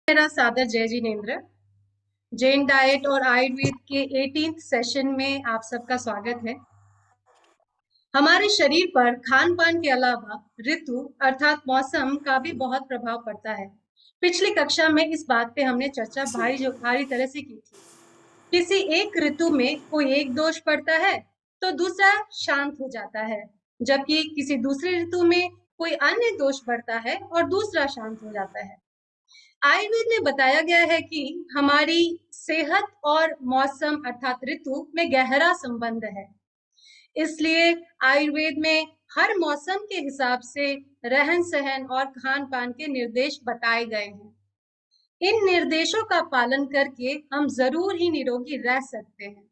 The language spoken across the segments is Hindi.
मेरा सादर जय जिनेन्द्र। जैन डाइट और आयुर्वेद के 18th सेशन में आप सबका स्वागत है। हमारे शरीर पर खान पान के अलावा ऋतु अर्थात मौसम का भी बहुत प्रभाव पड़ता है। पिछली कक्षा में इस बात पे हमने चर्चा भारी तरह से की थी। किसी एक ऋतु में कोई एक दोष पड़ता है तो दूसरा शांत हो जाता है, जबकि किसी दूसरी ऋतु में कोई अन्य दोष बढ़ता है और दूसरा शांत हो जाता है। आयुर्वेद में बताया गया है कि हमारी सेहत और मौसम अर्थात ऋतु में गहरा संबंध है। इसलिए आयुर्वेद में हर मौसम के हिसाब से रहन सहन और खान पान के निर्देश बताए गए हैं। इन निर्देशों का पालन करके हम जरूर ही निरोगी रह सकते हैं।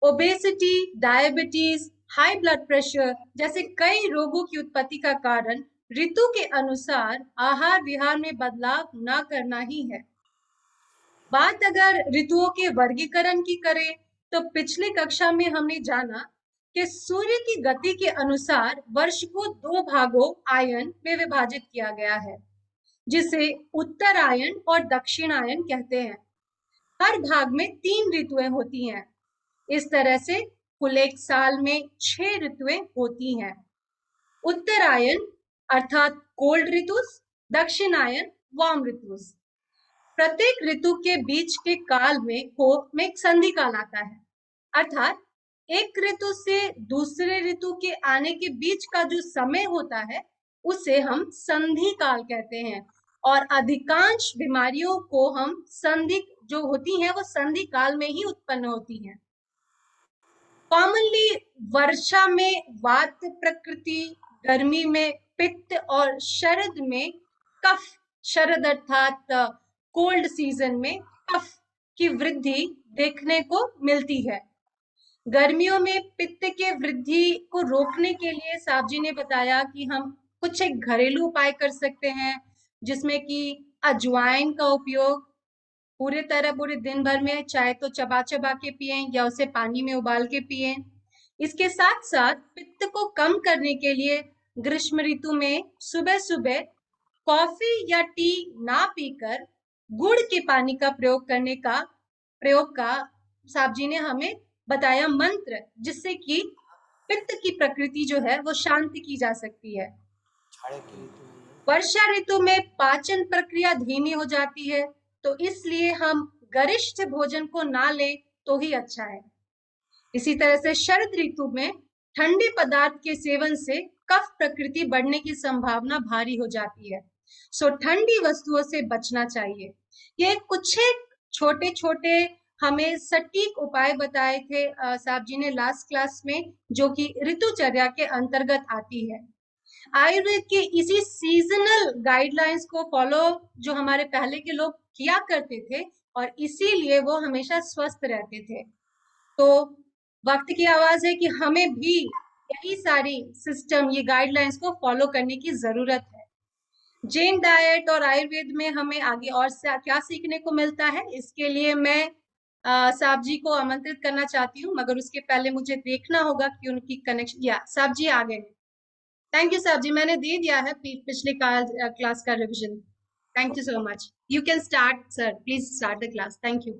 Obesity, diabetes, high blood pressure जैसे कई रोगों की उत्पत्ति का कारण ऋतु के अनुसार आहार विहार में बदलाव न करना ही है। बात अगर ऋतुओं के वर्गीकरण की करें तो पिछली कक्षा में हमने जाना कि सूर्य की गति के अनुसार वर्ष को दो भागों आयन में विभाजित किया गया है, जिसे उत्तरायण और दक्षिणायन कहते हैं। हर भाग में 3 ऋतुएं होती हैं। इस तरह से कुल एक साल में 6 ऋतुएं होती हैं। उत्तरायण अर्थात कोल्ड ऋतु, दक्षिणायन वार्म ऋतु। प्रत्येक ऋतु के बीच के काल में एक संधि काल आता है, अर्थात एक ऋतु से दूसरे ऋतु के आने के बीच का जो समय होता है उसे हम संधि काल कहते हैं। और अधिकांश बीमारियों को हम संधि जो होती हैं वो संधि काल में ही उत्पन्न होती हैं। कॉमनली वर्षा में वात प्रकृति, गर्मी में पित्त और शरद में कफ, शरद अर्थात कोल्ड सीजन में कफ की वृद्धि देखने को मिलती है। गर्मियों में पित्त के वृद्धि को रोकने के लिए साहब जी ने बताया कि हम कुछ एक घरेलू उपाय कर सकते हैं, जिसमें कि अजवाइन का उपयोग पूरे दिन भर में चाहे तो चबा चबा के पिएं या उसे पानी में उबाल के पिएं। इसके साथ साथ पित्त को कम करने के लिए ग्रीष्म ऋतु में सुबह सुबह कॉफी या टी ना पीकर गुड़ के पानी का प्रयोग का साहब जी ने हमें बताया मंत्र, जिससे कि पित्त की प्रकृति जो है वो शांत की जा सकती है। वर्षा ऋतु में पाचन प्रक्रिया धीमी हो जाती है, तो इसलिए हम गरिष्ठ भोजन को ना लें तो ही अच्छा है। इसी तरह से शरद ऋतु में ठंडे पदार्थ के सेवन से कफ प्रकृति बढ़ने की संभावना भारी हो जाती है, सो ठंडी वस्तुओं से बचना चाहिए। ये कुछ छोटे छोटे हमें सटीक उपाय बताए थे साहब जी ने लास्ट क्लास में, जो कि ऋतुचर्या के अंतर्गत आती है। आयुर्वेद के इसी सीजनल गाइडलाइंस को फॉलो जो हमारे पहले के लोग किया करते थे और इसीलिए वो हमेशा स्वस्थ रहते थे। तो वक्त की आवाज है कि हमें भी यही सारी सिस्टम, ये गाइडलाइंस को फॉलो करने की जरूरत है। जैन डाइट और आयुर्वेद में हमें आगे और क्या सीखने को मिलता है, इसके लिए मैं साहब जी को आमंत्रित करना चाहती हूँ, मगर उसके पहले मुझे देखना होगा कि उनकी कनेक्शन, या साहब जी आ गए। थैंक यू साहब जी, मैंने दे दिया है पिछले क्लास का revision. Thank you so much. You can start sir, please start the class. Thank you.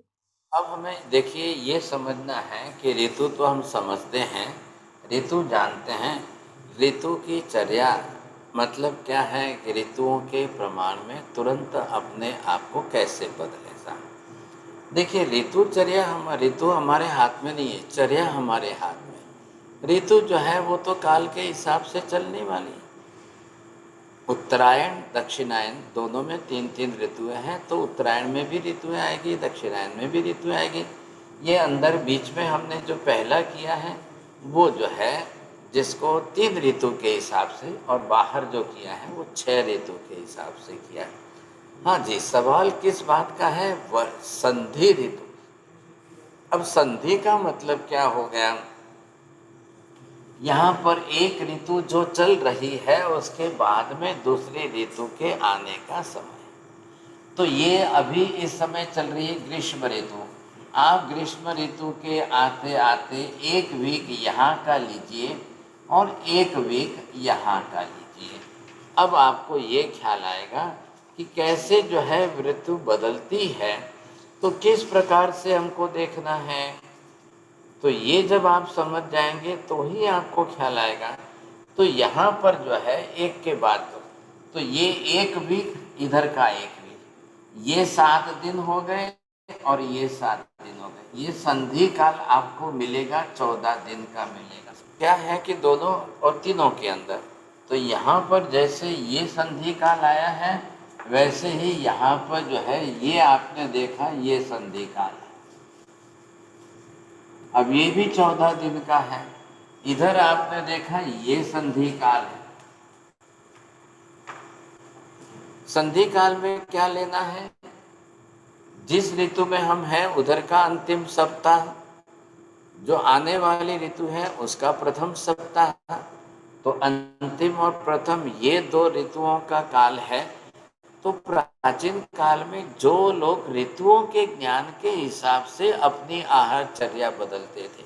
अब हमें देखिए ये समझना है कि ऋतु तो हम समझते हैं, ऋतु जानते हैं, ऋतु की चर्या मतलब क्या है कि ऋतुओं के प्रमाण में तुरंत अपने आप को कैसे बदलेगा। देखिए ऋतु हमारे हाथ में नहीं है, चर्या हमारे हाथ में। ऋतु जो है वो तो काल के हिसाब से चलने वाली है। उत्तरायण दक्षिणायन दोनों में 3-3 ऋतुएं हैं, तो उत्तरायण में भी ऋतुएं आएगी, दक्षिणायन में भी ऋतुएं आएगी। ये अंदर बीच में हमने जो पहला किया है वो जो है जिसको 3 ऋतु के हिसाब से, और बाहर जो किया है वो 6 ऋतु के हिसाब से किया है। हाँ जी, सवाल किस बात का है? संधि ऋतु। अब संधि का मतलब क्या हो गया? यहाँ पर एक ऋतु जो चल रही है उसके बाद में दूसरी ऋतु के आने का समय, तो ये अभी इस समय चल रही है ग्रीष्म ऋतु। आप ग्रीष्म ऋतु के आते आते एक वीक यहाँ का लीजिए और एक वीक यहाँ का लीजिए। अब आपको ये ख्याल आएगा कि कैसे जो है ऋतु बदलती है, तो किस प्रकार से हमको देखना है। तो ये जब आप समझ जाएंगे तो ही आपको ख्याल आएगा। तो यहाँ पर जो है एक के बाद दो, तो ये एक वीक, इधर का एक वीक, ये 7 दिन हो गए और ये 7 दिन हो गए। ये संधि काल आपको मिलेगा, 14 दिन का मिलेगा। क्या है कि दोनों और तीनों के अंदर, तो यहाँ पर जैसे ये संधि काल आया है, वैसे ही यहाँ पर जो है ये आपने देखा ये संधि काल है। अब ये भी 14 दिन का है। इधर आपने देखा ये संधि काल है। संधि काल में क्या लेना है, जिस ऋतु में हम हैं उधर का अंतिम सप्ताह, जो आने वाली ऋतु है उसका प्रथम सप्ताह। तो अंतिम और प्रथम ये 2 ऋतुओं का काल है। तो प्राचीन काल में जो लोग ऋतुओं के ज्ञान के हिसाब से अपनी आहारचर्या बदलते थे,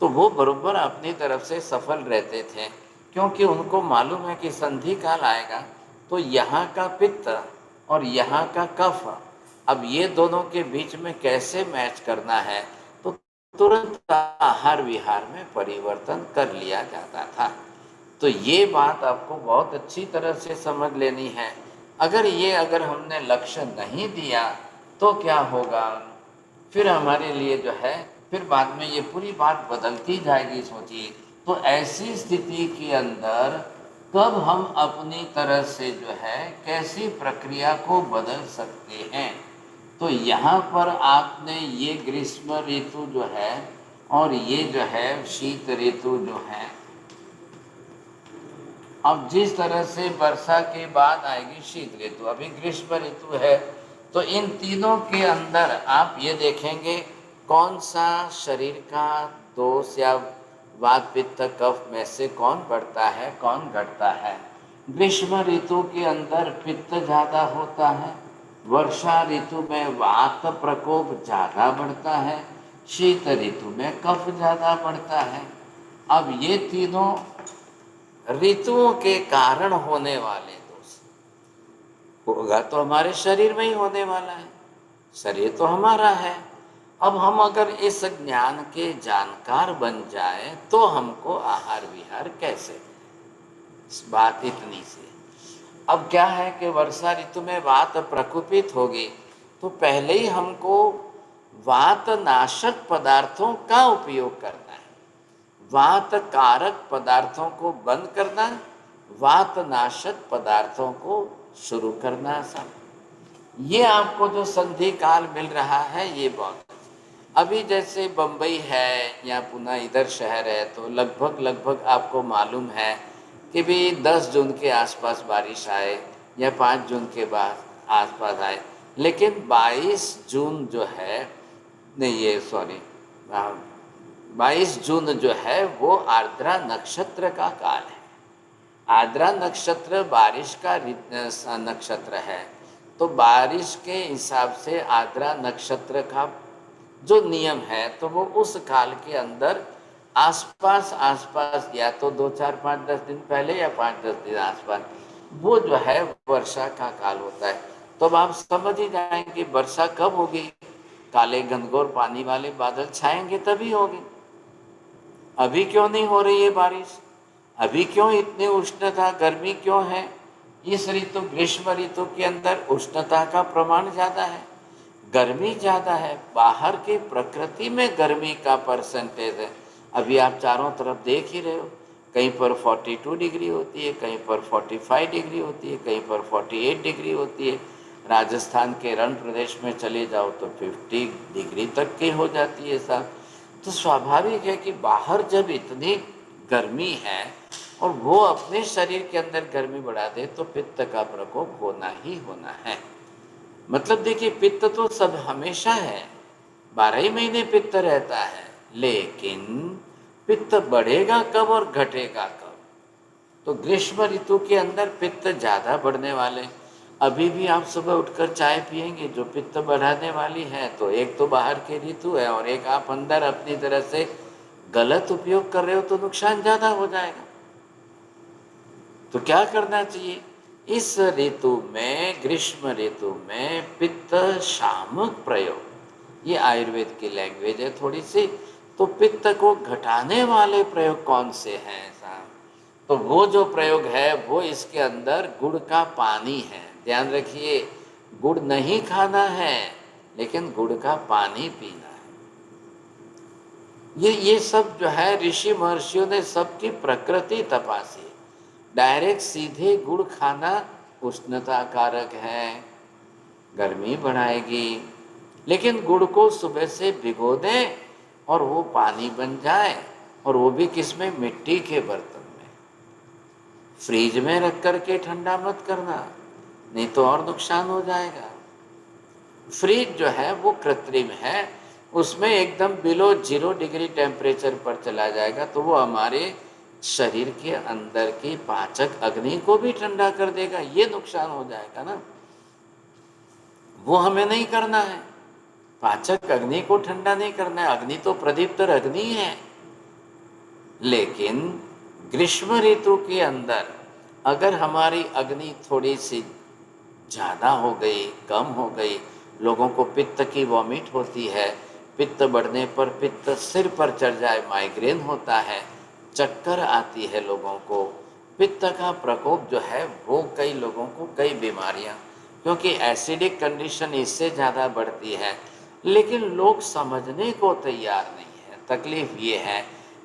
तो वो बराबर अपनी तरफ से सफल रहते थे, क्योंकि उनको मालूम है कि संधि काल आएगा तो यहाँ का पित्त और यहाँ का कफ, अब ये दोनों के बीच में कैसे मैच करना है, तो तुरंत आहार विहार में परिवर्तन कर लिया जाता था। तो ये बात आपको बहुत अच्छी तरह से समझ लेनी है। अगर हमने लक्ष्य नहीं दिया तो क्या होगा, फिर हमारे लिए जो है फिर बाद में ये पूरी बात बदलती जाएगी। सोचिए, तो ऐसी स्थिति के अंदर कब हम अपनी तरह से जो है कैसी प्रक्रिया को बदल सकते हैं। तो यहाँ पर आपने ये ग्रीष्म ऋतु जो है और ये जो है शीत ऋतु जो है, अब जिस तरह से वर्षा के बाद आएगी शीत ऋतु, अभी ग्रीष्म ऋतु है, तो इन तीनों के अंदर आप ये देखेंगे कौन सा शरीर का दोष या वात पित्त कफ में से कौन बढ़ता है कौन घटता है। ग्रीष्म ऋतु के अंदर पित्त ज़्यादा होता है, वर्षा ऋतु में वात प्रकोप ज़्यादा बढ़ता है, शीत ऋतु में कफ ज़्यादा बढ़ता है। अब ये तीनों ऋतुओं के कारण होने वाले दोष होगा तो हमारे शरीर में ही होने वाला है, शरीर तो हमारा है। अब हम अगर इस ज्ञान के जानकार बन जाए तो हमको आहार विहार कैसे, इस बात इतनी सी। अब क्या है कि वर्षा ऋतु में वात प्रकोपित होगी, तो पहले ही हमको वात नाशक पदार्थों का उपयोग करना है, वात कारक पदार्थों को बंद करना, वात नाशक पदार्थों को शुरू करना। सब ये आपको जो संधि काल मिल रहा है ये बहुत, अभी जैसे बम्बई है या पुणे इधर शहर है, तो लगभग आपको मालूम है कि भी 10 जून के आसपास बारिश आए या 5 जून के बाद आसपास आए, लेकिन 22 जून जो है, नहीं ये सॉरी 22 जून जो है वो आर्द्रा नक्षत्र का काल है। आर्द्रा नक्षत्र बारिश का नक्षत्र है, तो बारिश के हिसाब से आर्द्रा नक्षत्र का जो नियम है, तो वो उस काल के अंदर आसपास या तो 2 4 5 10 दिन पहले या 5 10 दिन आसपास वो जो है वर्षा का काल होता है। तो अब आप समझ ही जाएंगे वर्षा कब होगी, काले घनघोर पानी वाले बादल छाएंगे तभी होगी। अभी क्यों नहीं हो रही है बारिश, अभी क्यों इतनी उष्णता गर्मी क्यों है। इस ऋतु ग्रीष्म ऋतु के अंदर उष्णता का प्रमाण ज़्यादा है, गर्मी ज़्यादा है, बाहर की प्रकृति में गर्मी का परसेंटेज है। अभी आप चारों तरफ देख ही रहे हो, कहीं पर 42 डिग्री होती है, कहीं पर 45 डिग्री होती है, कहीं पर 48 डिग्री होती है। राजस्थान के रण प्रदेश में चले जाओ तो 50 डिग्री तक की हो जाती है साहब। तो स्वाभाविक है कि बाहर जब इतनी गर्मी है और वो अपने शरीर के अंदर गर्मी बढ़ा दे तो पित्त का प्रकोप होना ही होना है। मतलब देखिए पित्त तो सब हमेशा है, 12 ही महीने पित्त रहता है, लेकिन पित्त बढ़ेगा कब और घटेगा कब। तो ग्रीष्म ऋतु के अंदर पित्त ज़्यादा बढ़ने वाले। अभी भी आप सुबह उठकर चाय पिएंगे जो पित्त बढ़ाने वाली है, तो एक तो बाहर की ऋतु है और एक आप अंदर अपनी तरह से गलत उपयोग कर रहे हो तो नुकसान ज़्यादा हो जाएगा। तो क्या करना चाहिए, इस ऋतु में, ग्रीष्म ऋतु में पित्त शामक प्रयोग, ये आयुर्वेद की लैंग्वेज है थोड़ी सी। तो पित्त को घटाने वाले प्रयोग कौन से हैं साहब? तो वो जो प्रयोग है वो इसके अंदर गुड़ का पानी है। ध्यान रखिए, गुड़ नहीं खाना है लेकिन गुड़ का पानी पीना है। ये सब जो है ऋषि महर्षियों ने सबकी प्रकृति तपासी। डायरेक्ट सीधे गुड़ खाना उष्णता कारक है, गर्मी बढ़ाएगी। लेकिन गुड़ को सुबह से भिगो दें और वो पानी बन जाए, और वो भी किसमें? मिट्टी के बर्तन में। फ्रीज में रख कर के ठंडा मत करना, नहीं तो और नुकसान हो जाएगा। फ्रीज जो है वो कृत्रिम है, उसमें एकदम बिलो 0 डिग्री टेम्परेचर पर चला जाएगा तो वो हमारे शरीर के अंदर की पाचक अग्नि को भी ठंडा कर देगा, ये नुकसान हो जाएगा ना। वो हमें नहीं करना है, पाचक अग्नि को ठंडा नहीं करना है। अग्नि तो प्रदीप्त अग्नि है। लेकिन ग्रीष्म ऋतु के अंदर अगर हमारी अग्नि थोड़ी सी ज़्यादा हो गई, कम हो गई, लोगों को पित्त की वॉमिट होती है, पित्त बढ़ने पर पित्त सिर पर चढ़ जाए, माइग्रेन होता है, चक्कर आती है लोगों को, पित्त का प्रकोप जो है वो कई लोगों को कई बीमारियां, क्योंकि एसिडिक कंडीशन इससे ज़्यादा बढ़ती है। लेकिन लोग समझने को तैयार नहीं है। तकलीफ ये है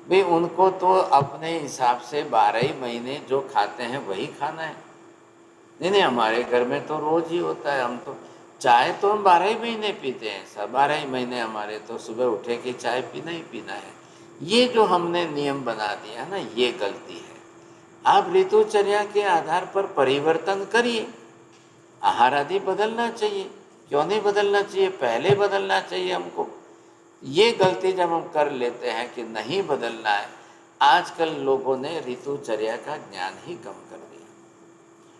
भाई, उनको तो अपने हिसाब से 12 ही महीने जो खाते हैं वही खाना है। नहीं नहीं, हमारे घर में तो रोज ही होता है। हम तो चाय तो हम 12 ही महीने पीते हैं सब, 12 ही महीने हमारे तो सुबह उठे कि चाय पीना ही पीना है। ये जो हमने नियम बना दिया ना, ये गलती है। आप ऋतुचर्या के आधार पर परिवर्तन करिए, आहार आदि बदलना चाहिए। क्यों नहीं बदलना चाहिए? पहले बदलना चाहिए हमको। ये गलती जब हम कर लेते हैं कि नहीं बदलना है, आजकल लोगों ने ऋतुचर्या का ज्ञान ही कम कर दिया।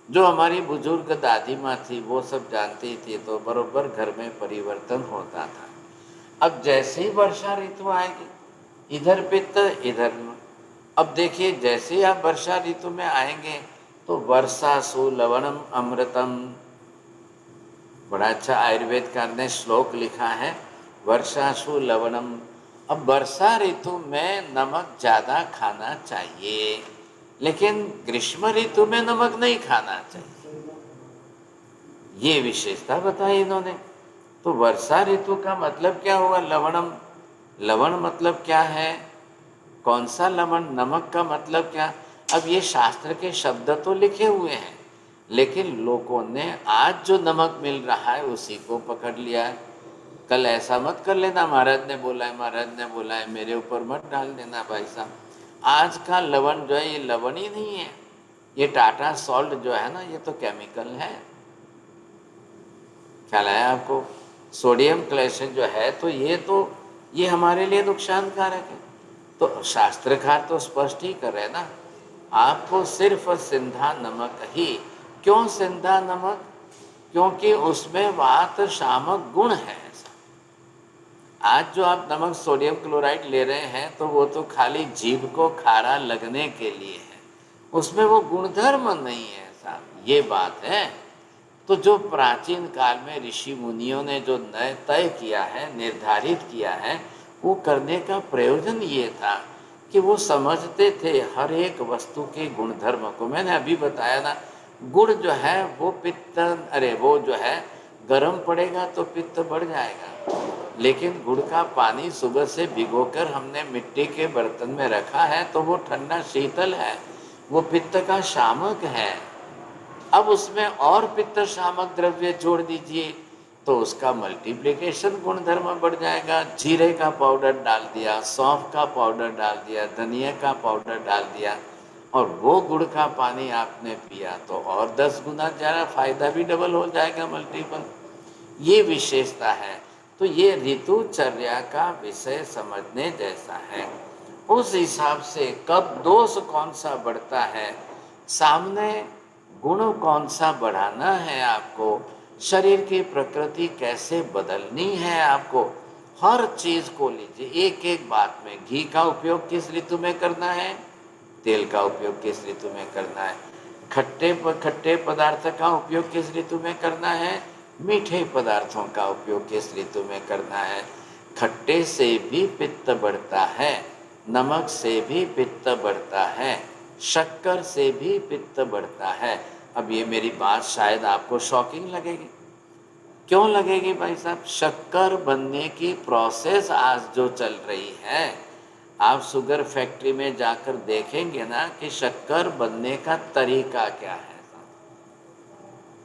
जो हमारी बुजुर्ग दादी माँ थी वो सब जानती थी, तो बरोबर घर में परिवर्तन होता था। अब जैसे ही वर्षा ऋतु आएगी, इधर पित्त इधर, अब देखिए जैसे ही आप वर्षा ऋतु में आएंगे तो वर्षा सु लवणम अमृतम, बड़ा अच्छा आयुर्वेदकार ने श्लोक लिखा है, वर्षासु लवणम। अब वर्षा ऋतु में नमक ज़्यादा खाना चाहिए, लेकिन ग्रीष्म ऋतु में नमक नहीं खाना चाहिए। ये विशेषता बताई इन्होंने। तो वर्षा ऋतु का मतलब क्या हुआ? लवणम। लवण मतलब क्या है? कौन सा लवण? नमक का मतलब क्या? अब ये शास्त्र के शब्द तो लिखे हुए हैं, लेकिन लोगों ने आज जो नमक मिल रहा है उसी को पकड़ लिया है। कल ऐसा मत कर लेना, महाराज ने बोला है, महाराज ने बोला है, मेरे ऊपर मत डाल देना भाई साहब। आज का लवण जो है ये लवण ही नहीं है, ये टाटा सॉल्ट जो है ना, ये तो केमिकल है। ख्याल आया आपको? सोडियम क्लोराइड जो है तो ये हमारे लिए नुकसानकारक है। तो शास्त्रकार तो स्पष्ट ही कर रहे ना, आपको सिर्फ सिंधा नमक ही। क्यों सिंधा नमक? क्योंकि उसमें वात शामक गुण है। आज जो आप नमक सोडियम क्लोराइड ले रहे हैं तो वो तो खाली जीभ को खारा लगने के लिए है, उसमें वो गुणधर्म नहीं है साहब, ये बात है। तो जो प्राचीन काल में ऋषि मुनियों ने जो तय किया है, निर्धारित किया है, वो करने का प्रयोजन ये था कि वो समझते थे हर एक वस्तु के गुणधर्म को। मैंने अभी बताया ना, गुड़ जो है वो पित्त, वो जो है गर्म पड़ेगा तो पित्त बढ़ जाएगा, लेकिन गुड़ का पानी सुबह से भिगोकर हमने मिट्टी के बर्तन में रखा है तो वो ठंडा शीतल है, वो पित्त का शामक है। अब उसमें और पित्त शामक द्रव्य जोड़ दीजिए तो उसका मल्टीप्लिकेशन गुणधर्म बढ़ जाएगा। जीरे का पाउडर डाल दिया, सौंफ का पाउडर डाल दिया, धनिया का पाउडर डाल दिया, और वो गुड़ का पानी आपने पिया तो और 10 गुना ज़्यादा, फायदा भी डबल हो जाएगा, मल्टीपल। ये विशेषता है। तो ये ऋतुचर्या का विषय समझने जैसा है। उस हिसाब से कब दोष कौन सा बढ़ता है, सामने गुण कौन सा बढ़ाना है आपको, शरीर की प्रकृति कैसे बदलनी है आपको, हर चीज़ को लीजिए एक एक बात में। घी का उपयोग किस ऋतु में करना है, तेल का उपयोग किस ऋतु में करना है, खट्टे पदार्थ का उपयोग किस ऋतु में करना है? मीठे पदार्थों का उपयोग किस ऋतु में करना है? खट्टे से भी पित्त बढ़ता है, नमक से भी पित्त बढ़ता है, शक्कर से भी पित्त बढ़ता है। अब ये मेरी बात शायद आपको शॉकिंग लगेगी। क्यों लगेगी भाई साहब? शक्कर बनने की प्रोसेस आज जो चल रही है, आप शुगर फैक्ट्री में जाकर देखेंगे ना कि शक्कर बनने का तरीका क्या है,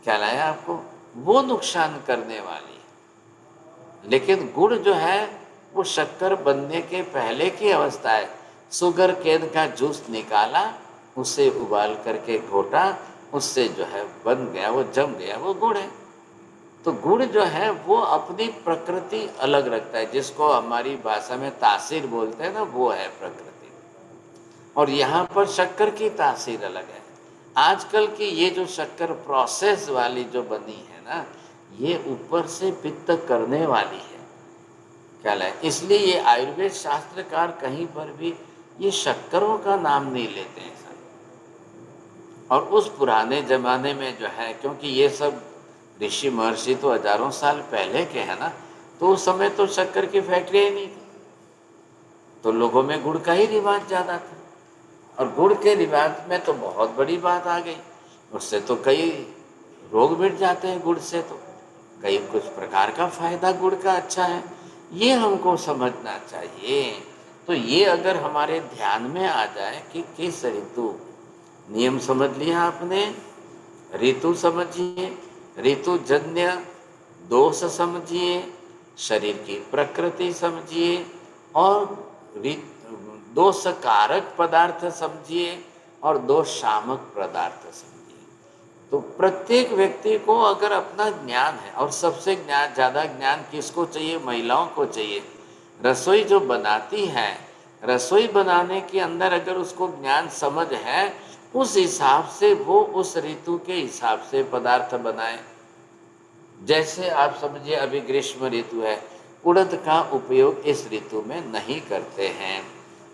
ख्याल आया आपको? वो नुकसान करने वाली है। लेकिन गुड़ जो है वो शक्कर बनने के पहले की अवस्था है। शुगर केन का जूस निकाला, उसे उबाल करके घोटा, उससे जो है बन गया, वो जम गया, वो गुड़ है। तो गुड़ जो है वो अपनी प्रकृति अलग रखता है, जिसको हमारी भाषा में तासीर बोलते हैं ना, वो है प्रकृति। और यहाँ पर शक्कर की तासीर अलग है। आजकल की ये जो शक्कर प्रोसेस वाली जो बनी है ना, ये ऊपर से पित्त करने वाली है, क्या है। इसलिए ये आयुर्वेद शास्त्रकार कहीं पर भी ये शक्करों का नाम नहीं लेते हैं सर। और उस पुराने जमाने में जो है, क्योंकि ये सब ऋषि महर्षि तो हजारों साल पहले के हैं ना, तो उस समय तो शक्कर की फैक्ट्री ही नहीं थी, तो लोगों में गुड़ का ही रिवाज ज़्यादा था। और गुड़ के रिवाज में तो बहुत बड़ी बात आ गई, उससे तो कई रोग मिट जाते हैं गुड़ से, तो कई कुछ प्रकार का फायदा गुड़ का अच्छा है, ये हमको समझना चाहिए। तो ये अगर हमारे ध्यान में आ जाए कि किस ऋतु, नियम समझ लिया आपने, ऋतु समझिए, ऋतु जन्य दोष समझिए, शरीर की प्रकृति समझिए, और दोष कारक पदार्थ समझिए, और दोष शामक पदार्थ समझिए। तो प्रत्येक व्यक्ति को अगर अपना ज्ञान है, और सबसे ज़्यादा ज्ञान किसको चाहिए? महिलाओं को चाहिए। रसोई जो बनाती है, रसोई बनाने के अंदर अगर उसको ज्ञान समझ है, उस हिसाब से वो उस ऋतु के हिसाब से पदार्थ बनाए। जैसे आप समझिए अभी ग्रीष्म ऋतु है, उड़द का उपयोग इस ऋतु में नहीं करते हैं।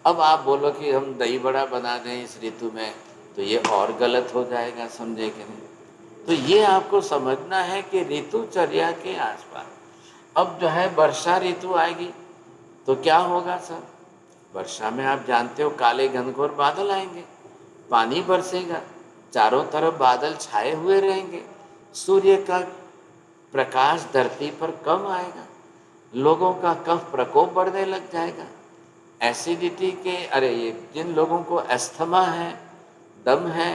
अब आप बोलो कि हम दही बड़ा बना दें इस ऋतु में, तो ये और गलत हो जाएगा, समझे कि नहीं? तो ये आपको समझना है कि ऋतुचर्या के आसपास। अब जो है वर्षा ऋतु आएगी तो क्या होगा सर? वर्षा में आप जानते हो काले घनघोर बादल आएंगे, पानी बरसेगा, चारों तरफ बादल छाए हुए रहेंगे, सूर्य का प्रकाश धरती पर कम आएगा, लोगों का कफ प्रकोप बढ़ने लग जाएगा। एसिडिटी के, अरे ये जिन लोगों को अस्थमा है, दम है,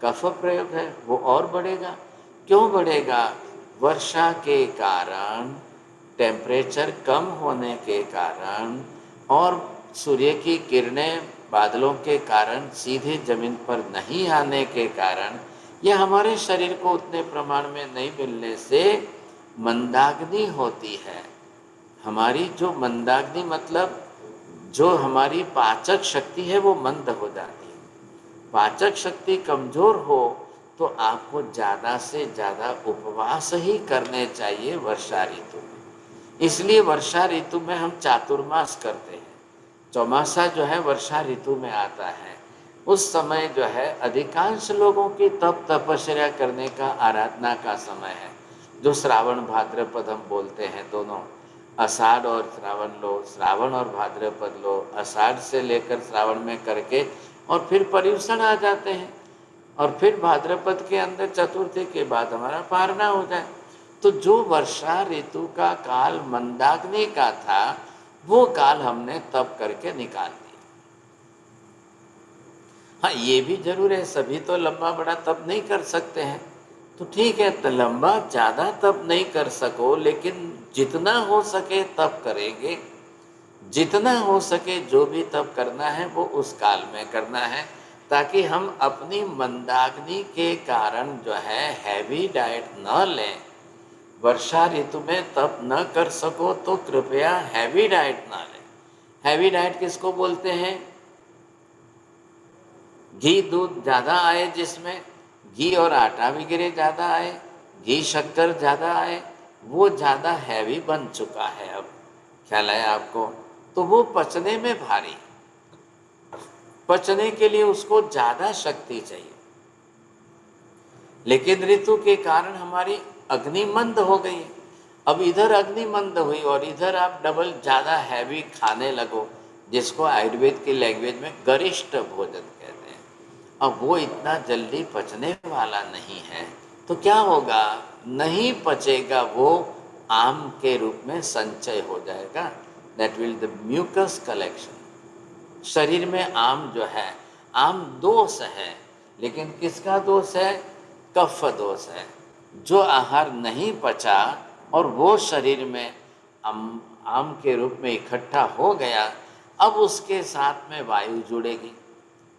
कफ प्रयोग है, वो और बढ़ेगा। क्यों बढ़ेगा? वर्षा के कारण, टेम्परेचर कम होने के कारण, और सूर्य की किरणें बादलों के कारण सीधे जमीन पर नहीं आने के कारण, यह हमारे शरीर को उतने प्रमाण में नहीं मिलने से मंदाग्नि होती है। हमारी जो मंदाग्नि मतलब जो हमारी पाचक शक्ति है वो मंद हो जाती है। पाचक शक्ति कमज़ोर हो तो आपको ज़्यादा से ज़्यादा उपवास ही करने चाहिए वर्षा ऋतु में। इसलिए वर्षा ऋतु में हम चातुर्मास करते हैं। चौमासा जो है वर्षा ऋतु में आता है। उस समय जो है अधिकांश लोगों की तप तपस्या करने का, आराधना का समय है, जो श्रावण भाद्रपद हम बोलते हैं दोनों। आषाढ़ और श्रावण लो, श्रावण और भाद्रपद लो, आषाढ़ से लेकर श्रावण में करके और फिर पर्युषण आ जाते हैं, और फिर भाद्रपद के अंदर चतुर्थी के बाद हमारा पारना हो जाए। तो जो वर्षा ऋतु का काल मंदाग्नि का था, वो काल हमने तप करके निकाल दिया। हाँ, ये भी जरूर है, सभी तो लंबा बड़ा तप नहीं कर सकते हैं, तो ठीक है, तो लंबा ज़्यादा तप नहीं कर सको, लेकिन जितना हो सके तप करेंगे। जितना हो सके जो भी तप करना है वो उस काल में करना है, ताकि हम अपनी मंदाग्नि के कारण जो है हैवी डाइट न लें। वर्षा ऋतु में तप न कर सको तो कृपया हैवी डाइट ना लें। हैवी डाइट किसको बोलते हैं? घी दूध ज़्यादा आए, जिसमें घी और आटा वगैरह ज़्यादा आए, घी शक्कर ज़्यादा आए, वो ज़्यादा हैवी बन चुका है। अब ख्याल है आपको? तो वो पचने में भारी, पचने के लिए उसको ज़्यादा शक्ति चाहिए। लेकिन ऋतु के कारण हमारी अग्नि मंद हो गई है। अब इधर अग्नि मंद हुई और इधर आप डबल ज़्यादा हैवी खाने लगो, जिसको आयुर्वेद की लैंग्वेज में गरिष्ठ भोजन कहते हैं। अब वो इतना जल्दी पचने वाला नहीं है, तो क्या होगा, नहीं पचेगा वो, आम के रूप में संचय हो जाएगा, that will the mucus collection. शरीर में आम जो है, आम दोष है, लेकिन किसका दोष है, कफ दोष है। जो आहार नहीं पचा और वो शरीर में आम के रूप में इकट्ठा हो गया, अब उसके साथ में वायु जुड़ेगी,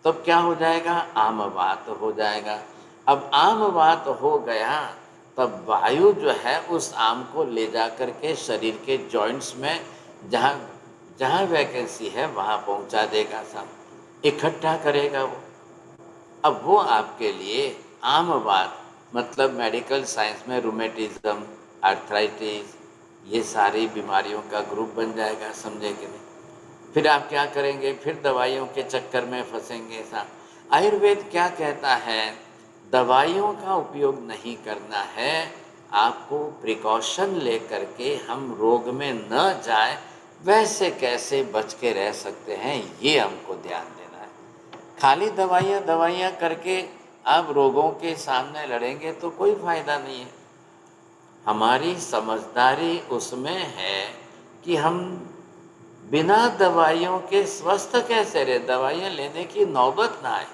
तब क्या हो जाएगा, आमवात हो जाएगा। अब आमवात हो गया, तब वायु जो है उस आम को ले जा कर के शरीर के जॉइंट्स में, जहाँ जहाँ वैकेंसी है वहाँ पहुँचा देगा, सब इकट्ठा करेगा वो। अब वो आपके लिए आमवात, मतलब मेडिकल साइंस में रूमेटिज्म, आर्थराइटिस, ये सारी बीमारियों का ग्रुप बन जाएगा, समझे कि नहीं। फिर आप क्या करेंगे, फिर दवाइयों के चक्कर में फंसेंगे। सा आयुर्वेद क्या कहता है, दवाइयों का उपयोग नहीं करना है, आपको प्रिकॉशन लेकर के हम रोग में न जाए, वैसे कैसे बच के रह सकते हैं, ये हमको ध्यान देना है। खाली दवाइयाँ दवाइयाँ करके आप रोगों के सामने लड़ेंगे तो कोई फायदा नहीं है। हमारी समझदारी उसमें है कि हम बिना दवाइयों के स्वस्थ कैसे रहे, दवाइयाँ लेने की नौबत ना आए।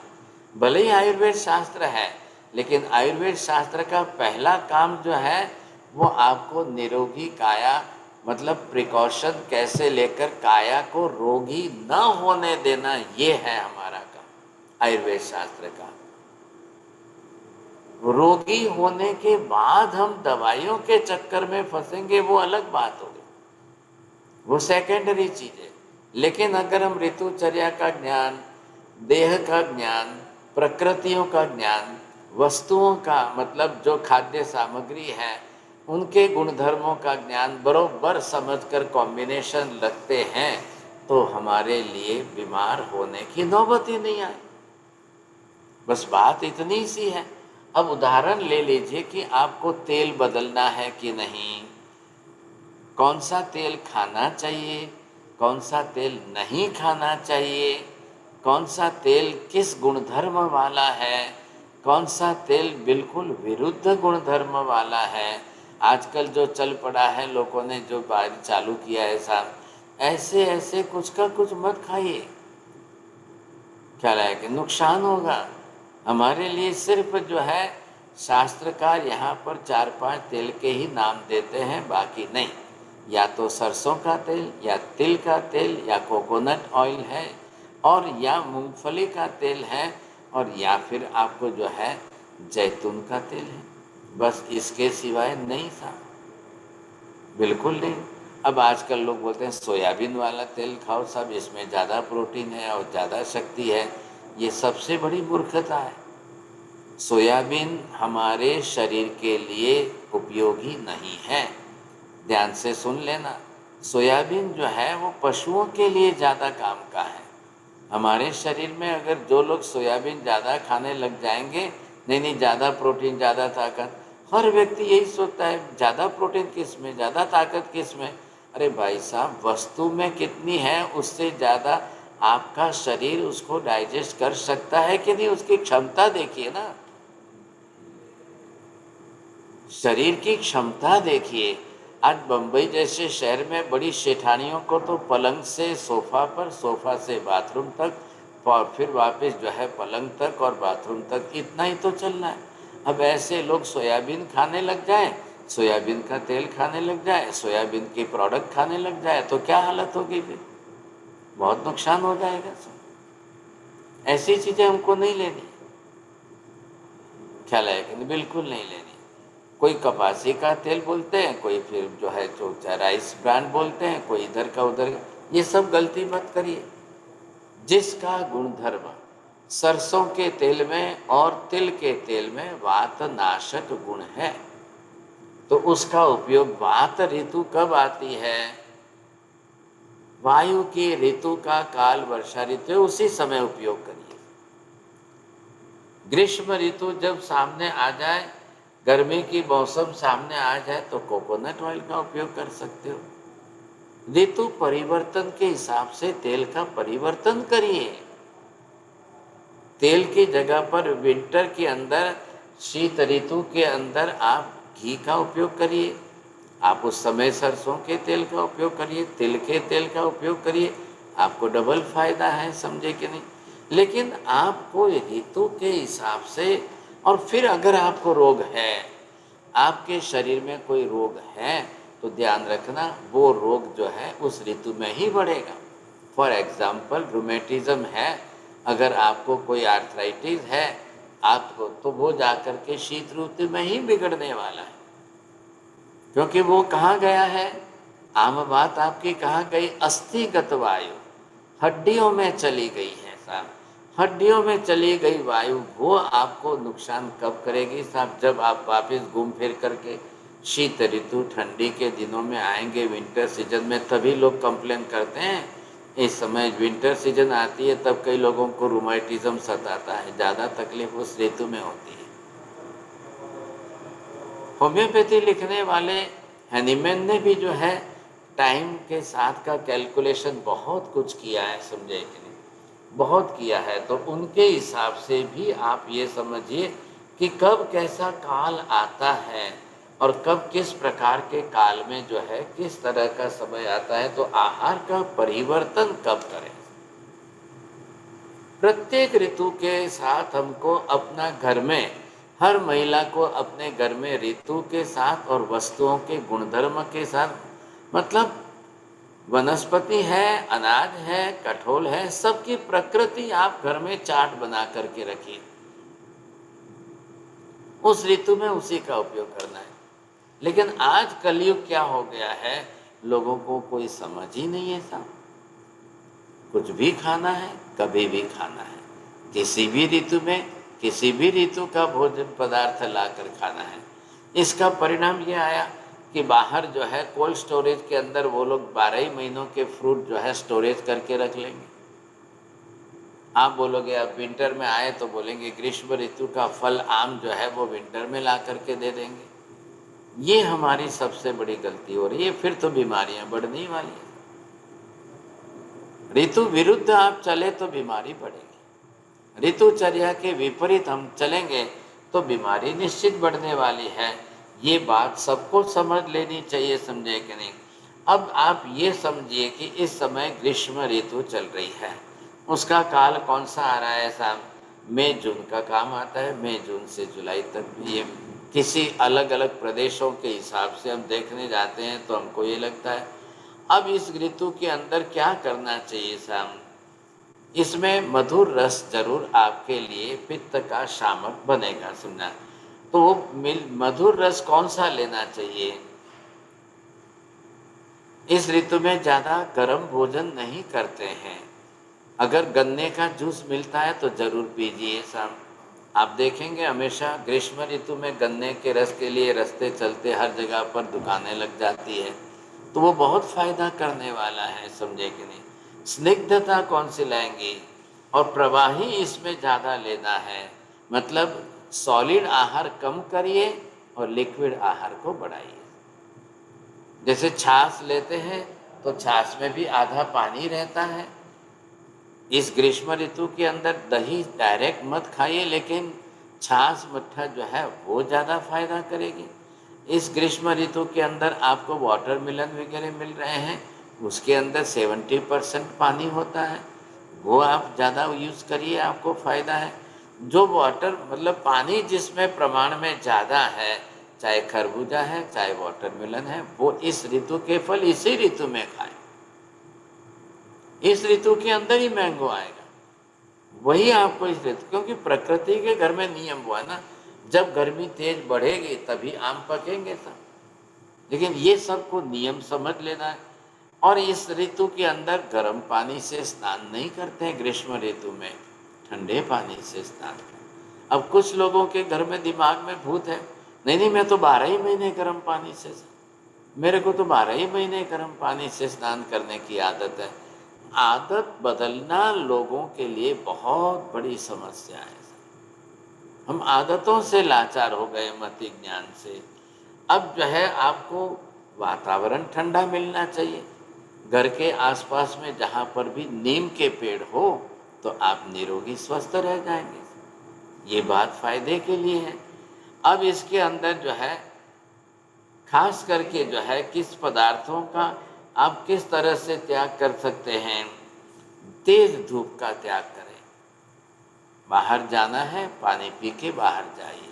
भले ही आयुर्वेद शास्त्र है, लेकिन आयुर्वेद शास्त्र का पहला काम जो है वो आपको निरोगी काया, मतलब प्रिकॉशन कैसे लेकर काया को रोगी न होने देना, ये है हमारा काम आयुर्वेद शास्त्र का। रोगी होने के बाद हम दवाइयों के चक्कर में फंसेंगे, वो अलग बात होगी, वो सेकेंडरी चीज है। लेकिन अगर हम ऋतुचर्या का ज्ञान, देह का ज्ञान, प्रकृतियों का ज्ञान, वस्तुओं का मतलब जो खाद्य सामग्री है उनके गुणधर्मों का ज्ञान बरोबर समझकर कॉम्बिनेशन रखते हैं, तो हमारे लिए बीमार होने की नौबत ही नहीं आए। बस बात इतनी सी है। अब उदाहरण ले लीजिए कि आपको तेल बदलना है कि नहीं, कौन सा तेल खाना चाहिए, कौन सा तेल नहीं खाना चाहिए, कौन सा तेल किस गुणधर्म वाला है, कौन सा तेल बिल्कुल विरुद्ध गुणधर्म वाला है। आजकल जो चल पड़ा है, लोगों ने जो बात चालू किया है साहब, ऐसे ऐसे कुछ का कुछ मत खाइए, क्या है कि नुकसान होगा हमारे लिए। सिर्फ जो है शास्त्रकार यहाँ पर 4-5 तेल के ही नाम देते हैं, बाकी नहीं। या तो सरसों का तेल, या तिल का तेल, या कोकोनट ऑयल है, और या मूंगफली का तेल है, और या फिर आपको जो है जैतून का तेल है। बस इसके सिवाय नहीं था, बिल्कुल नहीं। अब आजकल लोग बोलते हैं सोयाबीन वाला तेल खाओ सब, इसमें ज़्यादा प्रोटीन है और ज़्यादा शक्ति है। ये सबसे बड़ी मूर्खता है। सोयाबीन हमारे शरीर के लिए उपयोगी नहीं है, ध्यान से सुन लेना। सोयाबीन जो है वो पशुओं के लिए ज़्यादा काम का है। हमारे शरीर में अगर जो लोग सोयाबीन ज़्यादा खाने लग जाएंगे, नहीं नहीं ज़्यादा प्रोटीन ज़्यादा ताकत, हर व्यक्ति यही सोचता है ज़्यादा प्रोटीन किस में, ज़्यादा ताकत किस में। अरे भाई साहब, वस्तु में कितनी है उससे ज़्यादा आपका शरीर उसको डाइजेस्ट कर सकता है कि नहीं, उसकी क्षमता देखिए ना, शरीर की क्षमता देखिए। आज बम्बई जैसे शहर में बड़ी सेठानियों को तो पलंग से सोफा पर, सोफा से बाथरूम तक, और फिर वापस जो है पलंग तक और बाथरूम तक, इतना ही तो चलना है। अब ऐसे लोग सोयाबीन खाने लग जाए, सोयाबीन का तेल खाने लग जाए, सोयाबीन के प्रोडक्ट खाने लग जाए, तो क्या हालत होगी फिर, बहुत नुकसान हो जाएगा सब। ऐसी चीज़ें हमको नहीं लेनी, ख्याल है कि बिल्कुल नहीं लेनी। कोई कपासी का तेल बोलते हैं, कोई फिर जो है जो राइस ब्रांड बोलते हैं, कोई इधर का उधर, ये सब गलती मत करिए। जिसका गुणधर्म सरसों के तेल में और तिल के तेल में वात नाशक गुण है, तो उसका उपयोग, वात ऋतु कब आती है, वायु की ऋतु का काल वर्षा ऋतु है, उसी समय उपयोग करिए। ग्रीष्म ऋतु जब सामने आ जाए, गर्मी की मौसम सामने आ जाए तो कोकोनट ऑयल का उपयोग कर सकते हो। ऋतु परिवर्तन के हिसाब से तेल का परिवर्तन करिए। तेल की जगह पर विंटर के अंदर, शीत ऋतु के अंदर आप घी का उपयोग करिए। आप उस समय सरसों के तेल का उपयोग करिए, तिल के तेल का उपयोग करिए, आपको डबल फायदा है, समझे कि नहीं। लेकिन आपको ऋतु के हिसाब से, और फिर अगर आपको रोग है, आपके शरीर में कोई रोग है, तो ध्यान रखना वो रोग जो है उस ऋतु में ही बढ़ेगा। फॉर एग्जाम्पल रूमेटिज्म है, अगर आपको कोई आर्थराइटिस है आपको, तो वो जाकर के शीत ऋतु में ही बिगड़ने वाला है, क्योंकि वो कहाँ गया है, आम बात आपकी कहाँ गई, अस्थिगत वायु हड्डियों में चली गई है साहब। हड्डियों में चली गई वायु वो आपको नुकसान कब करेगी साहब, जब आप वापस घूम फिर करके शीत ऋतु ठंडी के दिनों में आएंगे, विंटर सीजन में। तभी लोग कंप्लेन करते हैं, इस समय विंटर सीजन आती है तब कई लोगों को रूमेटिज्म सताता है, ज़्यादा तकलीफ उस ऋतु में होती है। होम्योपैथी लिखने वाले हैनीमैन ने भी जो है टाइम के साथ का कैलकुलेशन बहुत कुछ किया है, समझे कि नहीं, बहुत किया है। तो उनके हिसाब से भी आप ये समझिए कि कब कैसा काल आता है और कब किस प्रकार के काल में जो है किस तरह का समय आता है, तो आहार का परिवर्तन कब करें। प्रत्येक ऋतु के साथ हमको अपना घर में, हर महिला को अपने घर में ऋतु के साथ और वस्तुओं के गुणधर्म के साथ, मतलब वनस्पति है, अनाज है, कठोल है, सबकी प्रकृति आप घर में चार्ट बना करके रखिए। उस ऋतु में उसी का उपयोग करना है। लेकिन आज कलयुग क्या हो गया है, लोगों को कोई समझ ही नहीं है साहब। कुछ भी खाना है, कभी भी खाना है, किसी भी ऋतु में किसी भी ऋतु का भोजन पदार्थ लाकर खाना है। इसका परिणाम ये आया कि बाहर जो है कोल्ड स्टोरेज के अंदर वो लोग 12 ही महीनों के फ्रूट जो है स्टोरेज करके रख लेंगे। आप बोलोगे अब विंटर में आए तो बोलेंगे ग्रीष्म ऋतु का फल आम जो है वो विंटर में ला करके दे देंगे। ये हमारी सबसे बड़ी गलती हो रही है, फिर तो बीमारियां बढ़ने वाली है। ऋतु विरुद्ध आप चले तो बीमारी बढ़ेगी, ऋतुचर्या के विपरीत हम चलेंगे तो बीमारी निश्चित बढ़ने वाली है। ये बात सबको समझ लेनी चाहिए, समझे कि नहीं। अब आप ये समझिए कि इस समय ग्रीष्म ऋतु चल रही है, उसका काल कौन सा आ रहा है साहब, मई जून का काम आता है, मई जून से जुलाई तक। ये किसी अलग अलग प्रदेशों के हिसाब से हम देखने जाते हैं तो हमको ये लगता है। अब इस ऋतु के अंदर क्या करना चाहिए साहब, इसमें मधुर रस जरूर आपके लिए पित्त का शामक बनेगा, सुनना। तो वो मधुर रस कौन सा लेना चाहिए, इस ऋतु में ज़्यादा गर्म भोजन नहीं करते हैं। अगर गन्ने का जूस मिलता है तो ज़रूर पीजिए साहब। आप देखेंगे हमेशा ग्रीष्म ऋतु में गन्ने के रस के लिए रास्ते चलते हर जगह पर दुकानें लग जाती है, तो वो बहुत फ़ायदा करने वाला है, समझे कि नहीं। स्निग्धता कौन सी लाएंगी, और प्रवाही इसमें ज़्यादा लेना है, मतलब सॉलिड आहार कम करिए और लिक्विड आहार को बढ़ाइए। जैसे छाछ लेते हैं तो छाछ में भी आधा पानी रहता है। इस ग्रीष्म ऋतु के अंदर दही डायरेक्ट मत खाइए, लेकिन छाछ मट्ठा जो है वो ज़्यादा फायदा करेगी। इस ग्रीष्म ऋतु के अंदर आपको वाटरमेलन वगैरह मिल रहे हैं, उसके अंदर 70% पानी होता है, वो आप ज़्यादा यूज़ करिए, आपको फ़ायदा है। जो वाटर मतलब पानी जिसमें प्रमाण में ज़्यादा है, चाहे खरबूजा है चाहे वाटरमेलन है, वो इस ऋतु के फल इसी ऋतु में खाएं। इस ऋतु के अंदर ही मैंगो आएगा, वही आपको इस ऋतु, क्योंकि प्रकृति के घर में नियम हुआ है ना, जब गर्मी तेज बढ़ेगी तभी आम पकेंगे सब। लेकिन ये सबको नियम समझ लेना है। और इस ऋतु के अंदर गर्म पानी से स्नान नहीं करते हैं, ग्रीष्म ऋतु में ठंडे पानी से स्नान करें। अब कुछ लोगों के घर में दिमाग में भूत है, नहीं नहीं मैं तो 12 ही महीने गर्म पानी से, मेरे को तो 12 ही महीने गर्म पानी से स्नान करने की आदत है। आदत बदलना लोगों के लिए बहुत बड़ी समस्या है। हम आदतों से लाचार हो गए मति ज्ञान से। अब जो है आपको वातावरण ठंडा मिलना चाहिए। घर के आसपास में जहाँ पर भी नीम के पेड़ हो तो आप निरोगी स्वस्थ रह जाएंगे। ये बात फायदे के लिए है। अब इसके अंदर जो है खास करके जो है किस पदार्थों का आप किस तरह से त्याग कर सकते हैं। तेज धूप का त्याग करें। बाहर जाना है, पानी पी के बाहर जाइए।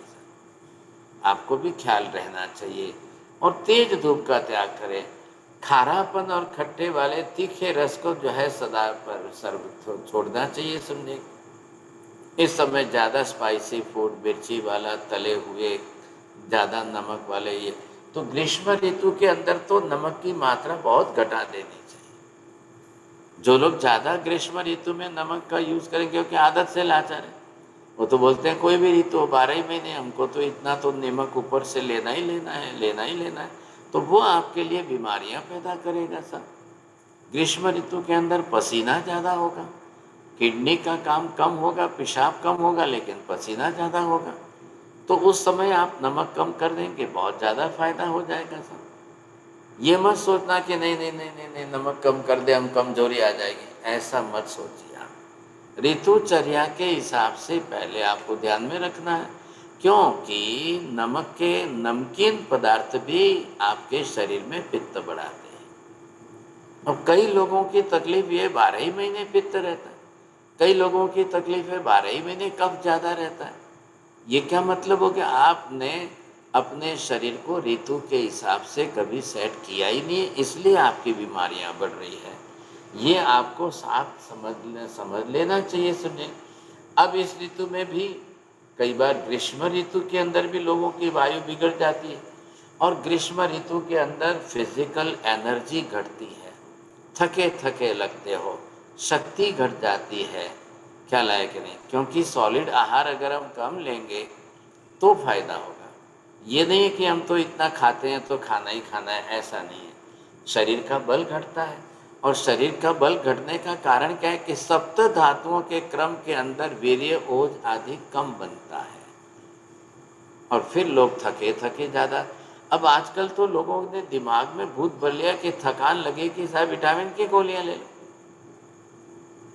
आपको भी ख्याल रहना चाहिए। और तेज धूप का त्याग करें। खारापन और खट्टे वाले तीखे रस को जो है सदा पर सर्व छोड़ना चाहिए। समझे, इस समय ज़्यादा स्पाइसी फूड, मिर्ची वाला, तले हुए, ज़्यादा नमक वाले, ये तो ग्रीष्म ऋतु के अंदर तो नमक की मात्रा बहुत घटा देनी चाहिए। जो लोग ज़्यादा ग्रीष्म ऋतु में नमक का यूज़ करेंगे क्योंकि आदत से लाचार है, वो तो बोलते हैं कोई भी ऋतु हो, 12 ही महीने हमको तो इतना तो नमक ऊपर से लेना ही लेना है, लेना ही लेना है, तो वो आपके लिए बीमारियां पैदा करेगा। सब ग्रीष्म ऋतु के अंदर पसीना ज़्यादा होगा, किडनी का काम कम होगा, पेशाब कम होगा, लेकिन पसीना ज़्यादा होगा। तो उस समय आप नमक कम कर देंगे, बहुत ज़्यादा फायदा हो जाएगा। सब ये मत सोचना कि नहीं नहीं नहीं नहीं नहीं नमक कम कर दे हम कमजोरी आ जाएगी, ऐसा मत सोचिए। आप ऋतुचर्या के हिसाब से पहले आपको ध्यान में रखना है, क्योंकि नमक के नमकीन पदार्थ भी आपके शरीर में पित्त बढ़ाते हैं। और कई लोगों की तकलीफ ये 12 ही महीने पित्त रहता है, कई लोगों की तकलीफ है 12 ही महीने कफ ज़्यादा रहता है। ये क्या मतलब हो गया? आपने अपने शरीर को ऋतु के हिसाब से कभी सेट किया ही नहीं है, इसलिए आपकी बीमारियां बढ़ रही है। ये आपको साफ समझ लेना चाहिए। सुनिए, अब इस ऋतु में भी कई बार ग्रीष्म ऋतु के अंदर भी लोगों की वायु बिगड़ जाती है, और ग्रीष्म ऋतु के अंदर फिजिकल एनर्जी घटती है, थके थके लगते हो, शक्ति घट जाती है। क्या लायक नहीं, क्योंकि सॉलिड आहार अगर हम कम लेंगे तो फायदा होगा। ये नहीं है कि हम तो इतना खाते हैं तो खाना ही खाना है, ऐसा नहीं है। शरीर का बल घटता है, और शरीर का बल घटने का कारण क्या है कि सप्त धातुओं के क्रम के अंदर वीर्य, ओज आदि कम बनता है, और फिर लोग थके थके ज़्यादा। अब आजकल तो लोगों ने दिमाग में भूत भर लिया कि थकान लगे कि साहब विटामिन की गोलियां ले लो।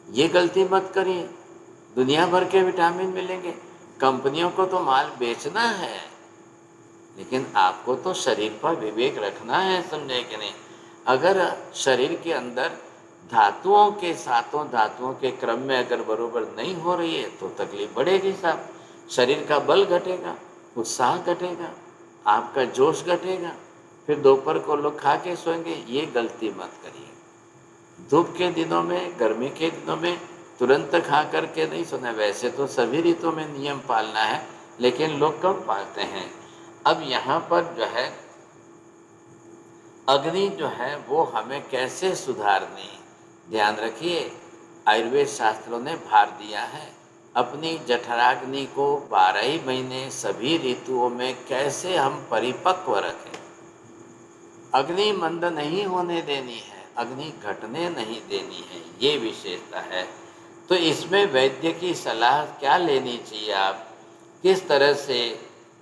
ये गलती मत करिए। दुनिया भर के विटामिन मिलेंगे, कंपनियों को तो माल बेचना है, लेकिन आपको तो शरीर पर विवेक रखना है। समझे कि नहीं? अगर शरीर के अंदर धातुओं के, सातों धातुओं के क्रम में अगर बरोबर नहीं हो रही है तो तकलीफ बढ़ेगी। साहब, शरीर का बल घटेगा, उत्साह घटेगा, आपका जोश घटेगा, फिर दोपहर को लोग खा के सोएंगे। ये गलती मत करिए। धूप के दिनों में, गर्मी के दिनों में तुरंत खा करके नहीं सोना। वैसे तो सभी ऋतुओं में नियम पालना है, लेकिन लोग कम पालते हैं। अब यहाँ पर जो है अग्नि जो है वो हमें कैसे सुधारनी, ध्यान रखिए। आयुर्वेद शास्त्रों ने भार दिया है अपनी जठराग्नि को 12 ही महीने सभी ऋतुओं में कैसे हम परिपक्व रखें। अग्नि मंद नहीं होने देनी है, अग्नि घटने नहीं देनी है, ये विशेषता है। तो इसमें वैद्य की सलाह क्या लेनी चाहिए? आप किस तरह से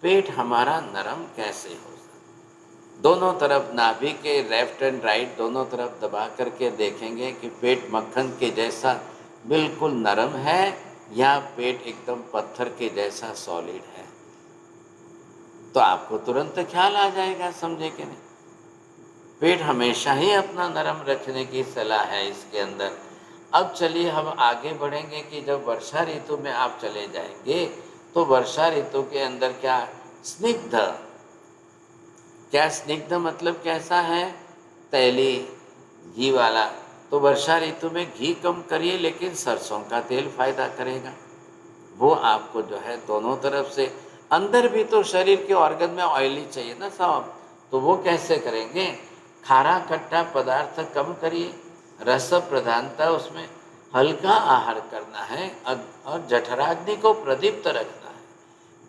पेट हमारा नरम कैसे हो सकता, दोनों तरफ नाभि के लेफ्ट एंड राइट दोनों तरफ दबा करके देखेंगे कि पेट मक्खन के जैसा बिल्कुल नरम है या पेट एकदम पत्थर के जैसा सॉलिड है, तो आपको तुरंत ख्याल आ जाएगा। समझे कि नहीं? पेट हमेशा ही अपना नरम रखने की सलाह है इसके अंदर। अब चलिए हम आगे बढ़ेंगे कि जब वर्षा ऋतु में आप चले जाएंगे तो वर्षा ऋतु के अंदर क्या स्निग्ध, क्या स्निग्ध मतलब कैसा है? तैली, घी वाला। तो वर्षा ऋतु में घी कम करिए, लेकिन सरसों का तेल फायदा करेगा। वो आपको जो है दोनों तरफ से, अंदर भी तो शरीर के ऑर्गन में ऑयली चाहिए ना साहब, तो वो कैसे करेंगे? खारा खट्टा पदार्थ कम करिए, रस प्रधानता उसमें, हल्का आहार करना है, और जठराग्नि को प्रदीप्त रखना है।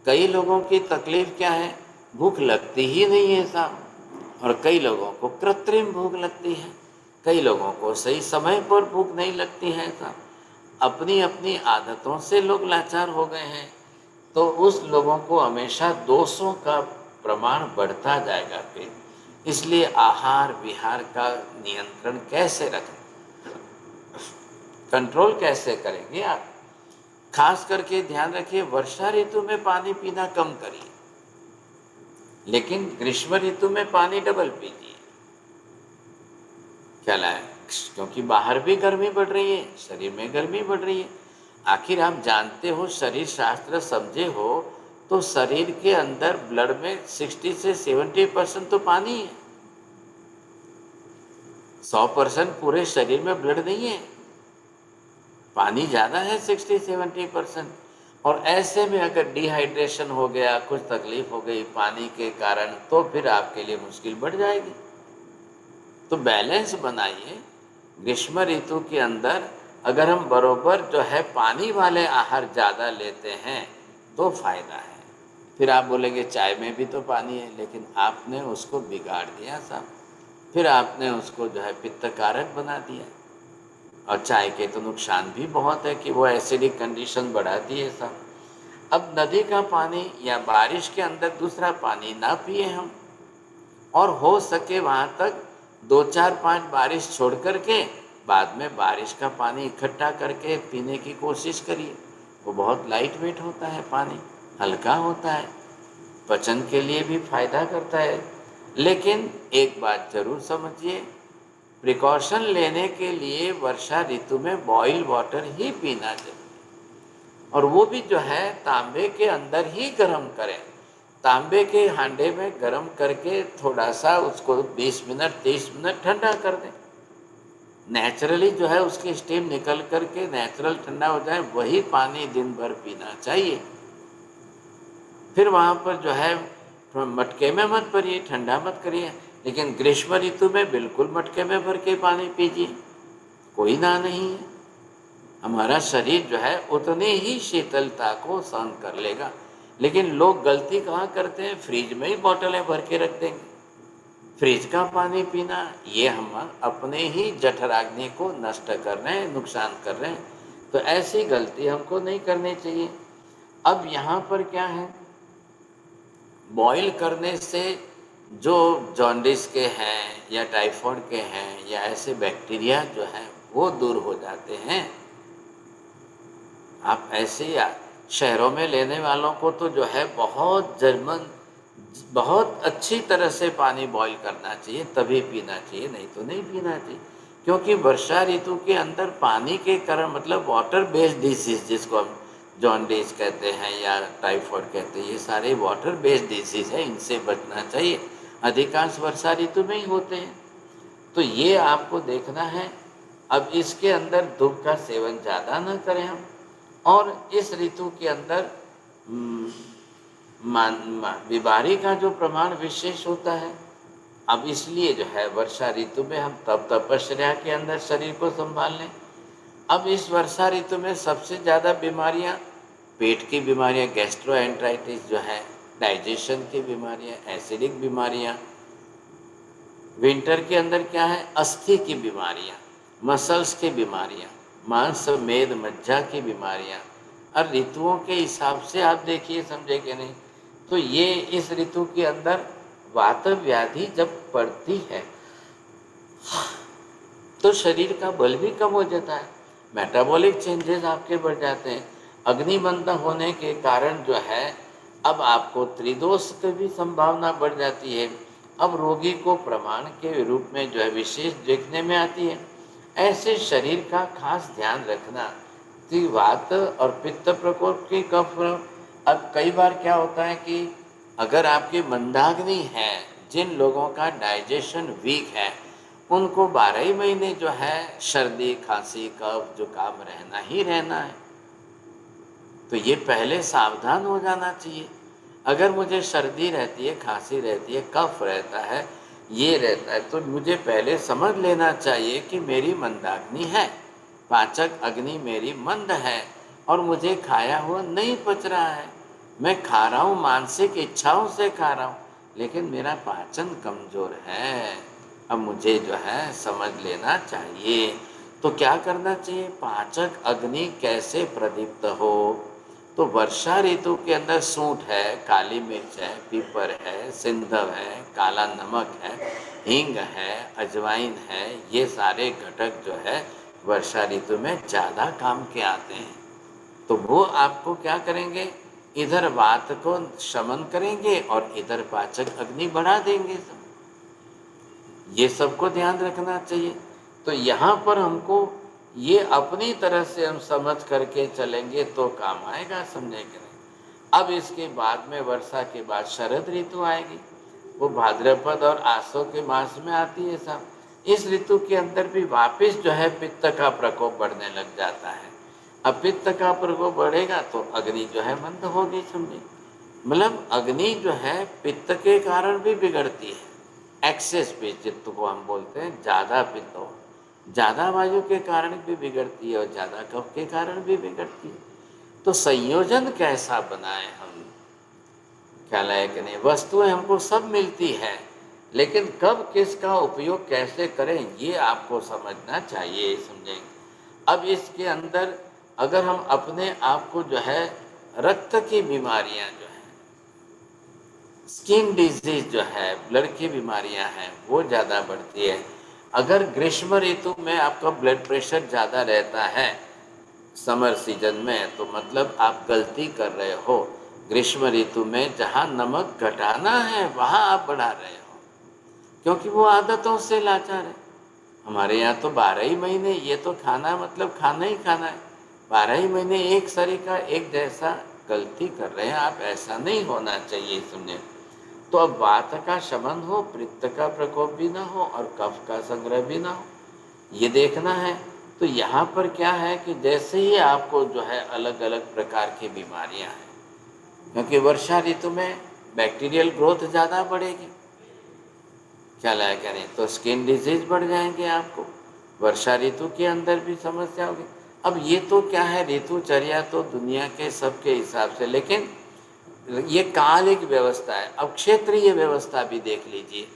कई लोगों की तकलीफ क्या है? भूख लगती ही नहीं है साहब, और कई लोगों को कृत्रिम भूख लगती है, कई लोगों को सही समय पर भूख नहीं लगती है साहब। अपनी अपनी आदतों से लोग लाचार हो गए हैं। तो उस लोगों को हमेशा दोषों का प्रमाण बढ़ता जाएगा। फिर इसलिए आहार विहार का नियंत्रण कैसे रखें, कंट्रोल कैसे करेंगे आप? खास करके ध्यान रखिए, वर्षा ऋतु में पानी पीना कम करिए, लेकिन ग्रीष्म ऋतु में पानी डबल पीजिए। क्या लाए? क्योंकि बाहर भी गर्मी बढ़ रही है, शरीर में गर्मी बढ़ रही है। आखिर आप जानते हो, शरीर शास्त्र समझे हो तो शरीर के अंदर ब्लड में 60 से 70% तो पानी है। 100% पूरे शरीर में ब्लड नहीं है, पानी ज़्यादा है 60-70%। और ऐसे में अगर डिहाइड्रेशन हो गया, कुछ तकलीफ हो गई पानी के कारण, तो फिर आपके लिए मुश्किल बढ़ जाएगी। तो बैलेंस बनाइए। ग्रीष्म ऋतु के अंदर अगर हम बरोबर जो है पानी वाले आहार ज़्यादा लेते हैं तो फायदा है। फिर आप बोलेंगे चाय में भी तो पानी है, लेकिन आपने उसको बिगाड़ दिया साहब, फिर आपने उसको जो है पित्त कारक बना दिया। और चाय के तो नुकसान भी बहुत है कि वो एसिडिक कंडीशन बढ़ाती है साहब। अब नदी का पानी या बारिश के अंदर दूसरा पानी ना पिए हम, और हो सके वहाँ तक 2-4-5 बारिश छोड़ करके बाद में बारिश का पानी इकट्ठा करके पीने की कोशिश करिए। वो बहुत लाइट वेट होता है, पानी हल्का होता है, पाचन के लिए भी फायदा करता है। लेकिन एक बात जरूर समझिए, प्रिकॉशन लेने के लिए वर्षा ऋतु में बॉइल वाटर ही पीना चाहिए, और वो भी जो है तांबे के अंदर ही गर्म करें। तांबे के हांडे में गर्म करके थोड़ा सा उसको 20 मिनट 30 मिनट ठंडा कर दें। नेचुरली जो है उसकी स्टीम निकल करके नेचुरल ठंडा हो जाए, वही पानी दिन भर पीना चाहिए। फिर वहाँ पर जो है मटके में मत भरिए, ठंडा मत करिए, लेकिन ग्रीष्म ऋतु में बिल्कुल मटके में भर के पानी पीजिए, कोई ना नहीं है। हमारा शरीर जो है उतनी ही शीतलता को सहन कर लेगा। लेकिन लोग गलती कहाँ करते हैं, फ्रिज में ही बोतलें भर के रख देंगे। फ्रिज का पानी पीना, ये हम अपने ही जठराग्नि को नष्ट कर रहे हैं, नुकसान कर रहे हैं। तो ऐसी गलती हमको नहीं करनी चाहिए। अब यहाँ पर क्या है, बॉईल करने से जो जॉन्डिस के हैं या टाइफाइड के हैं या ऐसे बैक्टीरिया जो हैं वो दूर हो जाते हैं। आप ऐसे या शहरों में लेने वालों को तो जो है बहुत अच्छी तरह से पानी बॉईल करना चाहिए, तभी पीना चाहिए, नहीं तो नहीं पीना चाहिए। क्योंकि वर्षा ऋतु के अंदर पानी के कारण, मतलब वाटर बेस्ड डिसीज जिसको हम जॉन्डिस कहते हैं या टाइफाइड कहते हैं, ये सारे वाटर बेस्ड डिसीज है, इनसे बचना चाहिए। अधिकांश वर्षा ऋतु में ही होते हैं, तो ये आपको देखना है। अब इसके अंदर धूप का सेवन ज़्यादा ना करें हम, और इस ऋतु के अंदर बीमारी का जो प्रमाण विशेष होता है। अब इसलिए जो है वर्षा ऋतु में हम तब तपस्या के अंदर शरीर को संभाल लें। अब इस वर्षा ऋतु में सबसे ज़्यादा बीमारियां, पेट की बीमारियां, गैस्ट्रोएंटराइटिस जो है, डाइजेशन की बीमारियां, एसिडिक बीमारियां। विंटर के अंदर क्या है, अस्थि की बीमारियां, मसल्स की बीमारियां, मांस मेद मज्जा की बीमारियां। और ऋतुओं के हिसाब से आप देखिए, समझे कि नहीं, तो ये इस ऋतु के अंदर वात व्याधि जब पड़ती है तो शरीर का बल भी कम हो जाता है, मेटाबॉलिक चेंजेस आपके बढ़ जाते हैं। अग्निबंध होने के कारण जो है अब आपको त्रिदोष की भी संभावना बढ़ जाती है। अब रोगी को प्रमाण के रूप में जो है विशेष देखने में आती है। ऐसे शरीर का खास ध्यान रखना कि वात और पित्त प्रकोप की कफ। अब कई बार क्या होता है कि अगर आपकी मंदाग्नि है, जिन लोगों का डाइजेशन वीक है, उनको 12 ही महीने जो है सर्दी खांसी कफ जुकाम रहना ही रहना है। तो ये पहले सावधान हो जाना चाहिए। अगर मुझे सर्दी रहती है, खांसी रहती है, कफ रहता है, ये रहता है, तो मुझे पहले समझ लेना चाहिए कि मेरी मंदाग्नि है, पाचक अग्नि मेरी मंद है, और मुझे खाया हुआ नहीं पच रहा है। मैं खा रहा हूँ, मानसिक इच्छाओं से खा रहा हूँ, लेकिन मेरा पाचन कमज़ोर है। अब मुझे जो है समझ लेना चाहिए। तो क्या करना चाहिए, पाचक अग्नि कैसे प्रदीप्त हो, तो वर्षा ऋतु के अंदर सूंठ है, काली मिर्च है, पीपर है, सिंधव है, काला नमक है, हींग है, अजवाइन है, ये सारे घटक जो है वर्षा ऋतु में ज़्यादा काम के आते हैं। तो वो आपको क्या करेंगे, इधर वात को शमन करेंगे और इधर पाचक अग्नि बढ़ा देंगे। ये सबको ध्यान रखना चाहिए। तो यहाँ पर हमको ये अपनी तरह से हम समझ करके चलेंगे तो काम आएगा, समझे कि नहीं। अब इसके बाद में वर्षा के बाद शरद ऋतु आएगी, वो भाद्रपद और आसो के मास में आती है साहब। इस ऋतु के अंदर भी वापस जो है पित्त का प्रकोप बढ़ने लग जाता है। अब पित्त का प्रकोप बढ़ेगा तो अग्नि जो है मंद होगी, समझे। मतलब अग्नि जो है पित्त के कारण भी बिगड़ती है। एक्सेस पे चित्त को हम बोलते हैं, ज़्यादा पित्त हो, ज़्यादा वायु के कारण भी बिगड़ती है और ज़्यादा कफ के कारण भी बिगड़ती है। तो संयोजन कैसा बनाए हम, ख्याल है कि नहीं। वस्तुएं हमको सब मिलती है, लेकिन कब किसका उपयोग कैसे करें ये आपको समझना चाहिए, समझेंगे। अब इसके अंदर अगर हम अपने आप को जो है रक्त की बीमारियां जो है, स्किन डिजीज जो है, ब्लड की बीमारियां हैं, वो ज़्यादा बढ़ती है। अगर ग्रीष्म ऋतु में आपका ब्लड प्रेशर ज़्यादा रहता है समर सीजन में, तो मतलब आप गलती कर रहे हो। ग्रीष्म ऋतु में जहाँ नमक घटाना है वहाँ आप बढ़ा रहे हो, क्योंकि वो आदतों से लाचार है। हमारे यहाँ तो 12 ही महीने ये तो खाना मतलब खाना ही खाना है, 12 ही महीने एक सरीका एक जैसा गलती कर रहे हैं आप, ऐसा नहीं होना चाहिए, समझे। तो अब वात का शमन हो, पित्त का प्रकोप भी ना हो और कफ का संग्रह भी ना हो, ये देखना है। तो यहाँ पर क्या है कि जैसे ही आपको जो है अलग अलग प्रकार की बीमारियाँ हैं, क्योंकि वर्षा ऋतु में बैक्टीरियल ग्रोथ ज़्यादा बढ़ेगी, क्या लाया क्या नहीं, तो स्किन डिजीज बढ़ जाएंगे आपको, वर्षा ऋतु के अंदर भी समस्या होगी। अब ये तो क्या है, ऋतुचर्या तो दुनिया के सबके हिसाब से, लेकिन ये काल एक व्यवस्था है। अब क्षेत्रीय व्यवस्था भी देख लीजिए,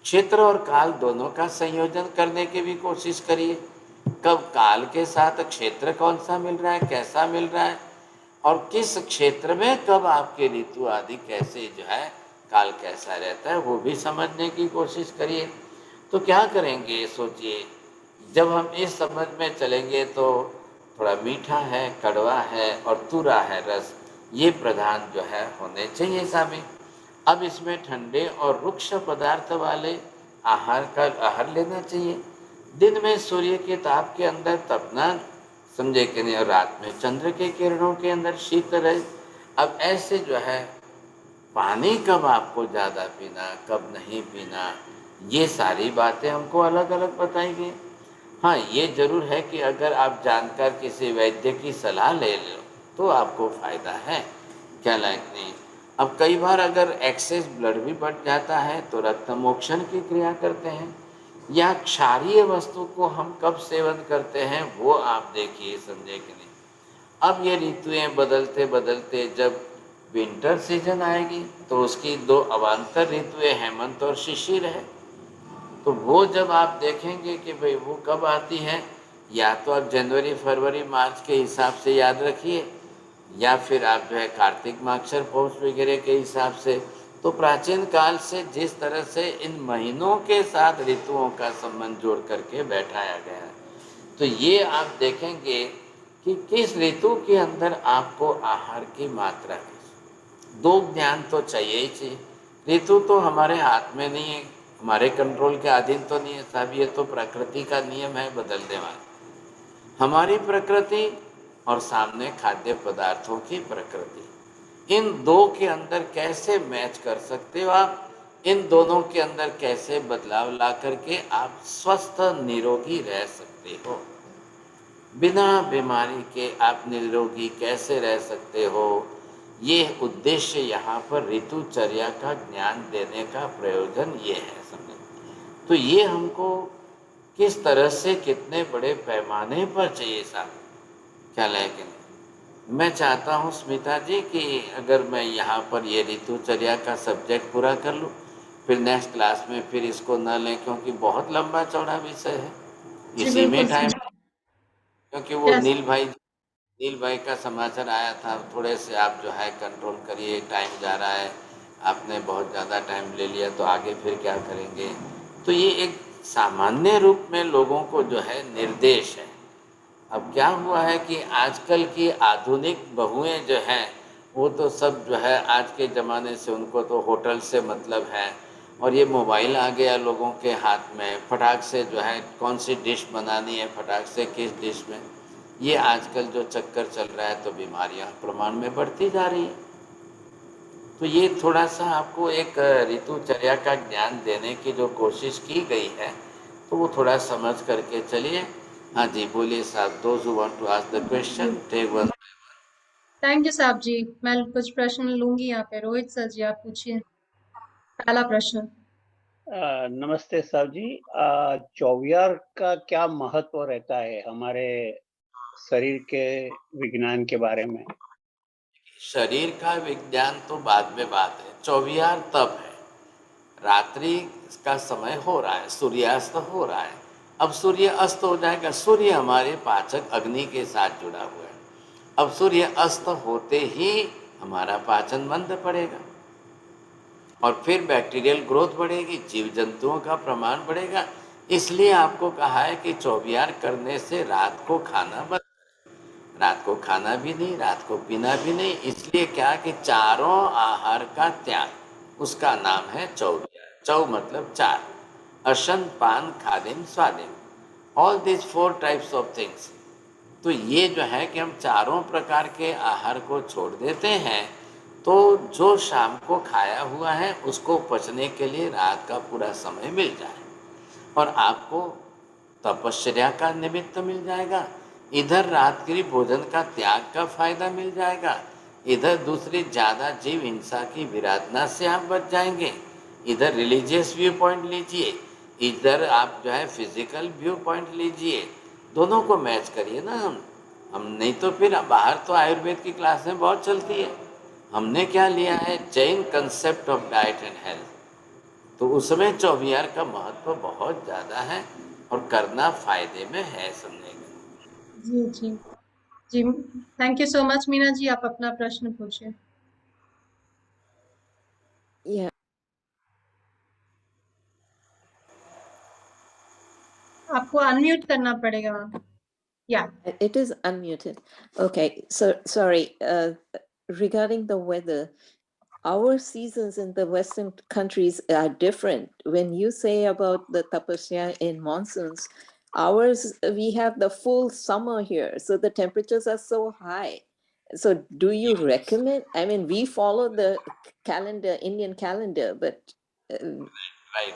क्षेत्र और काल दोनों का संयोजन करने की भी कोशिश करिए। कब काल के साथ क्षेत्र कौन सा मिल रहा है, कैसा मिल रहा है, और किस क्षेत्र में कब आपके ऋतु आदि कैसे जो है काल कैसा रहता है, वो भी समझने की कोशिश करिए। तो क्या करेंगे सोचिए, जब हम इस समझ में चलेंगे तो थोड़ा मीठा है, कड़वा है और तुरा है रस, ये प्रधान जो है होने चाहिए शामिल। अब इसमें ठंडे और रुक्ष पदार्थ वाले आहार का आहार लेना चाहिए। दिन में सूर्य के ताप के अंदर तपना, समझे कि नहीं, और रात में चंद्र के किरणों के अंदर शीत रहे। अब ऐसे जो है पानी कब आपको ज़्यादा पीना, कब नहीं पीना, ये सारी बातें हमको अलग अलग बताई गई। हाँ, ये जरूर है कि अगर आप जानकर किसी वैद्य की सलाह ले लो तो आपको फ़ायदा है, क्या लायक नहीं। अब कई बार अगर एक्सेस ब्लड भी बढ़ जाता है तो रक्त मोक्षण की क्रिया करते हैं, या क्षारीय वस्तु को हम कब सेवन करते हैं वो आप देखिए, समझे कि नहीं। अब ये ऋतुएं बदलते बदलते जब विंटर सीजन आएगी तो उसकी दो अवान्तर ऋतुएं हेमंत और शिशिर है। तो वो जब आप देखेंगे कि भाई वो कब आती है, या तो आप जनवरी फरवरी मार्च के हिसाब से याद रखिए, या फिर आप जो है कार्तिक माक्षर पौष वगैरह के हिसाब से। तो प्राचीन काल से जिस तरह से इन महीनों के साथ ऋतुओं का संबंध जोड़ करके बैठाया गया है, तो ये आप देखेंगे कि किस ऋतु के अंदर आपको आहार की मात्रा है। दो ध्यान तो चाहिए ही चाहिए। ऋतु तो हमारे हाथ में नहीं है, हमारे कंट्रोल के अधीन तो नहीं है साहब, ये तो प्रकृति का नियम है बदलने वाला। हमारी प्रकृति और सामने खाद्य पदार्थों की प्रकृति, इन दो के अंदर कैसे मैच कर सकते हो आप, इन दोनों के अंदर कैसे बदलाव ला करके आप स्वस्थ निरोगी रह सकते हो, बिना बीमारी के आप निरोगी कैसे रह सकते हो, ये उद्देश्य यहाँ पर ऋतुचर्या का ज्ञान देने का प्रयोजन ये है, समझे। तो ये हमको किस तरह से कितने बड़े पैमाने पर चाहिए साहब, ख्याल है कि नहीं। मैं चाहता हूँ स्मिता जी कि अगर मैं यहाँ पर ये ऋतुचर्या का सब्जेक्ट पूरा कर लूँ, फिर नेक्स्ट क्लास में फिर इसको न लें, क्योंकि बहुत लंबा चौड़ा विषय है, जी इसी में बिल्कुल टाइम, सर। क्योंकि वो यस। नील भाई नील भाई का समाचार आया था, थोड़े से आप जो है कंट्रोल करिए, टाइम जा रहा है, आपने बहुत ज़्यादा टाइम ले लिया तो आगे फिर क्या करेंगे। तो ये एक सामान्य रूप में लोगों को जो है निर्देश है। अब क्या हुआ है कि आजकल की आधुनिक बहुएं जो हैं वो तो सब जो है आज के ज़माने से उनको तो होटल से मतलब है, और ये मोबाइल आ गया लोगों के हाथ में, फटाक से जो है कौन सी डिश बनानी है, फटाक से किस डिश में, ये आजकल जो चक्कर चल रहा है तो बीमारियां प्रमाण में बढ़ती जा रही है। तो ये थोड़ा सा आपको एक ऋतुचर्या का ज्ञान देने की जो कोशिश की गई है तो वो थोड़ा समझ करके चलिए। हाँ जी, बोलिए साहब, those who want to ask the जी, question take one. Thank you साहब जी। मैं कुछ प्रश्न लूंगी यहाँ पे। रोहित सर जी, आप पूछिए पहला प्रश्न। नमस्ते सर जी। चौवियार का क्या महत्व रहता है हमारे शरीर के विज्ञान के बारे में? शरीर का विज्ञान तो बाद में बात है, चौविहार तब है रात्रि का समय हो रहा है, सूर्यास्त हो रहा है। अब सूर्य अस्त हो जाएगा, सूर्य हमारे पाचक अग्नि के साथ जुड़ा हुआ है। अब सूर्य अस्त होते ही हमारा पाचन मंद पड़ेगा और फिर बैक्टीरियल ग्रोथ बढ़ेगी, जीव जंतुओं का प्रमाण बढ़ेगा। इसलिए आपको कहा है कि चौबियार करने से रात को खाना बंद, रात को खाना भी नहीं, रात को पीना भी नहीं। इसलिए क्या कि चारों आहार का त्याग, उसका नाम है चौबियार। चौ मतलब चार, अशन पान खादिम स्वादिम, all this four types of things. तो ये जो है कि हम चारों प्रकार के आहार को छोड़ देते हैं तो जो शाम को खाया हुआ है उसको पचने के लिए रात का पूरा समय मिल जाए और आपको तपश्चर्या का निमित्त मिल जाएगा। इधर रात्रि भोजन का त्याग का फायदा मिल जाएगा, इधर दूसरी ज़्यादा जीव हिंसा की विराधना से आप बच जाएंगे। इधर रिलीजियस व्यू पॉइंट लीजिए, इधर आप जो है फिजिकल व्यू पॉइंट लीजिए, दोनों को मैच करिए ना। हम नहीं तो फिर बाहर तो आयुर्वेद की क्लासें बहुत चलती है, हमने क्या लिया है, Jain concept of diet and health. तो उसमें चौबियार का महत्व बहुत ज़्यादा है और करना फायदे में है, समझने का। जी जी जी, thank you so much. Meena ji, आप अपना प्रश्न पूछिए। Yeah, आपको अनम्यूट करना पड़ेगा मैम। या it is unmuted. Okay, so sorry. Regarding the weather, our seasons in the Western countries are different. When you say about the tapasya in monsoons, ours, we have the full summer here. So the temperatures are so high. So do you recommend? I mean, we follow the calendar, Indian calendar, but Right.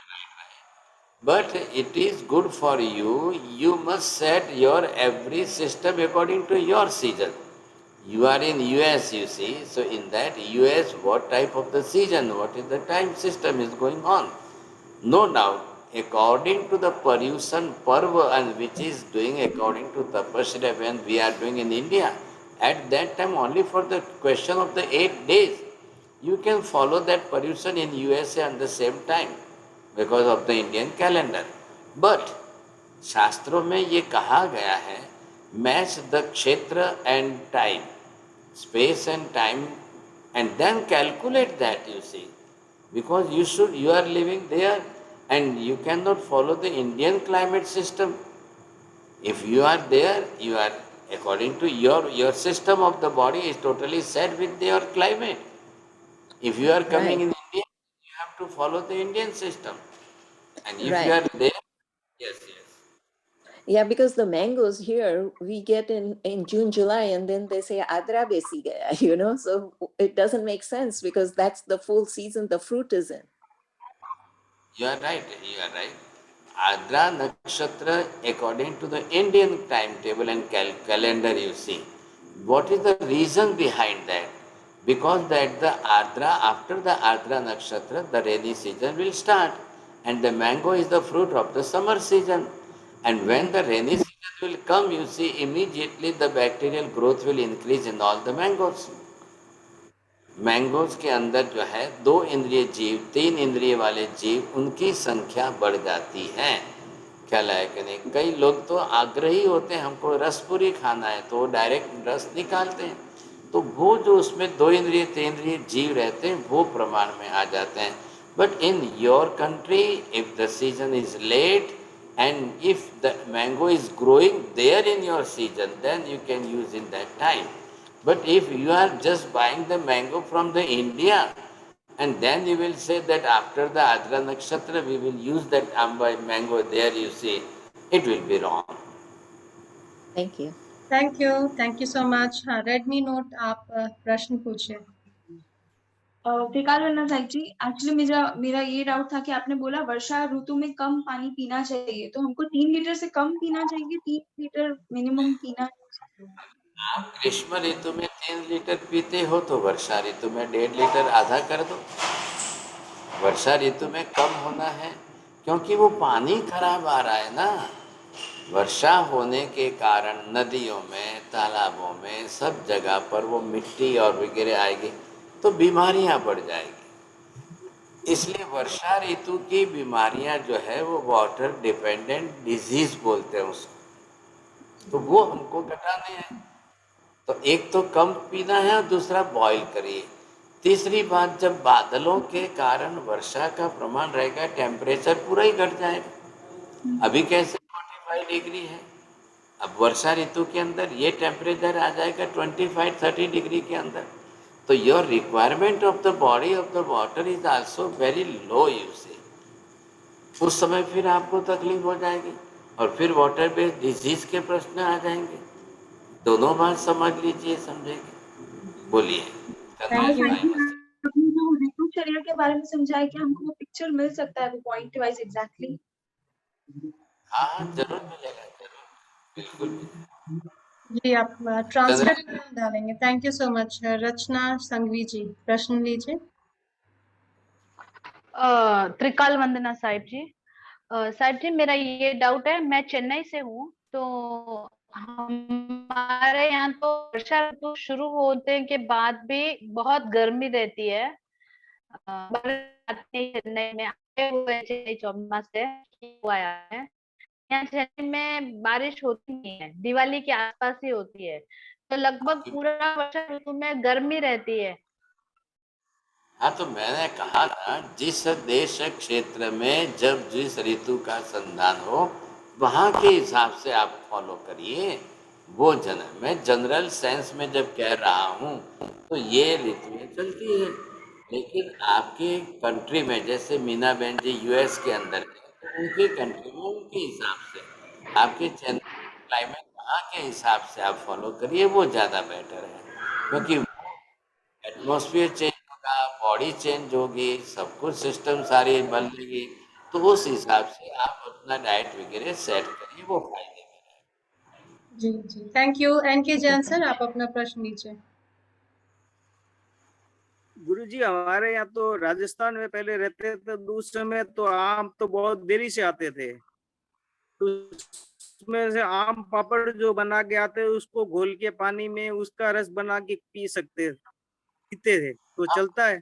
But it is good for you. You must set your every system according to your season. You are in US, you see. So in that US, what type of the season, what is the time system is going on? No doubt, according to the Paryushan Parva and which is doing according to Tapasya when we are doing in India, at that time only for the question of the 8 days, you can follow that Paryushan in USA at the same time because of the Indian calendar. But शास्त्रों में ये कहा गया है, मैच द क्षेत्र and time, space and time, and then calculate that, you see, because you are living there and you cannot follow the Indian climate system. If you are there, you are according to your system of the body is totally set with your climate. If you are coming right, in India, you have to follow the Indian system, and if you right. are there, yes, yes. Yeah, because the mangoes here we get in June, July, and then they say Adra besi gaya, so it doesn't make sense because that's the full season the fruit is in. You are right, you are right. Adra Nakshatra, according to the Indian timetable and calendar, you see. What is the reason behind that? Because that the Adra, after the Adra Nakshatra, the rainy season will start. And the mango is the fruit of the summer season. And when the rainy season will come, you see, immediately the bacterial growth will increase in all the mangoes. Mangoes के अंदर जो है 2 इंद्रिय जीव, 3 इंद्रिय वाले जीव, उनकी संख्या बढ़ जाती है। ख्याल है कि नहीं? कई लोग तो आग्रही होते हैं, हमको रसपूरी खाना है, तो वो डायरेक्ट रस निकालते हैं। तो वो जो उसमें 2 इंद्रिय 3 इंद्रिय जीव रहते हैं वो प्रमाण में आ जाते हैं। But in your country if the season is late and if the mango is growing there in your season, then you can use in that time. But if you are just buying the mango from the India and then you will say that after the Adra Nakshatra we will use that amba mango there, you see, it will be wrong. Thank you. Thank you so much. हाँ, रेडमी नोट आप प्रश्न पूछिए। त्रिकाल वंदना साहिब जी, एक्चुअली मेरा ये डाउट था कि आपने बोला वर्षा ऋतु में कम पानी पीना चाहिए, तो हमको 3 लीटर से कम पीना चाहिए, 3 लीटर मिनिमम पीना चाहिए? आप ग्रीष्म ऋतु में 3 लीटर पीते हो तो वर्षा ऋतु में 1.5 लीटर आधा कर दो। वर्षा ऋतु में कम होना है क्योंकि वो पानी खराब आ रहा है ना। वर्षा होने के कारण नदियों में, तालाबों में, सब जगह पर वो मिट्टी और वगैरह आएगी तो बीमारियां बढ़ जाएगी। इसलिए वर्षा ऋतु की बीमारियां जो है वो वाटर डिपेंडेंट डिजीज बोलते हैं उसको, तो वो हमको घटाने हैं। तो एक तो कम पीना है और दूसरा बॉईल करिए। तीसरी बात, जब बादलों के कारण वर्षा का प्रमाण रहेगा, टेम्परेचर पूरा ही घट जाएगा। अभी कैसे 45 डिग्री है, अब वर्षा ऋतु के अंदर ये टेम्परेचर आ जाएगा 25-30 डिग्री के अंदर। तो your requirement of the body of the water is also very low, you see. उस समय फिर आपको तकलीफ हो जाएगी और फिर वाटर बेस्ड डिजीज के प्रश्न आ जाएंगे। दोनों बात समझ लीजिए, समझेंगे। बोलिए। Thank you. आपने जो ऋतुचर्या के बारे में समझाया कि हमको वो पिक्चर मिल सकता है पॉइंट वाइज एग्जैक्टली? हाँ, जरूर मिलेगा, जरूर, बिल्कुल मिलेगा। जी, आप ट्रांसक्रिप्ट में डालेंगे। Thank you so much. Rachna Sanghvi ji, प्रश्न लीजिए। त्रिकाल वंदना साहिब जी। साहिब जी, मेरा ये डाउट है, मैं चेन्नई से हूँ, तो हमारे यहाँ तो वर्षा ऋतु शुरू होने के बाद भी बहुत गर्मी रहती है। चेन्नई में आए हुए, चेन्नई चौमा से हुआ है। यहाँ चेन्नई में बारिश होती नहीं है, दिवाली के आसपास ही होती है, तो लगभग पूरा वर्षा ऋतु में गर्मी रहती है। हाँ, तो मैंने कहा था जिस देश क्षेत्र में जब जिस ऋतु का संधान हो वहाँ के हिसाब से आप फॉलो करिए। वो मैं जनरल सेंस में जब कह रहा हूँ तो ये ऋतुएं चलती है, लेकिन आपके कंट्री में जैसे मीना बहन जी यूएस के अंदर है, तो उनके कंट्री में उनके हिसाब से, आपके क्लाइमेट वहाँ के हिसाब से आप फॉलो करिए, वो ज़्यादा बेटर है। क्योंकि एटमॉस्फेयर चेंज होगा, बॉडी चेंज होगी, सब कुछ सिस्टम सारी बदलेगी, तो उस हिसाब से आप अपना डाइट वगैरह सेट करिए, वो फायदे में रहेगा। जी जी, thank you. NK Jain sir, आप अपना प्रश्न लीजिए। गुरुजी, हमारे यहाँ तो राजस्थान में पहले रहते थे, तो उस समय तो आम तो बहुत देरी से आते थे, तो उसमें से आम पापड़ जो बना के आते उसको घोल के पानी में उसका रस बना के पीते थे, तो चलता है?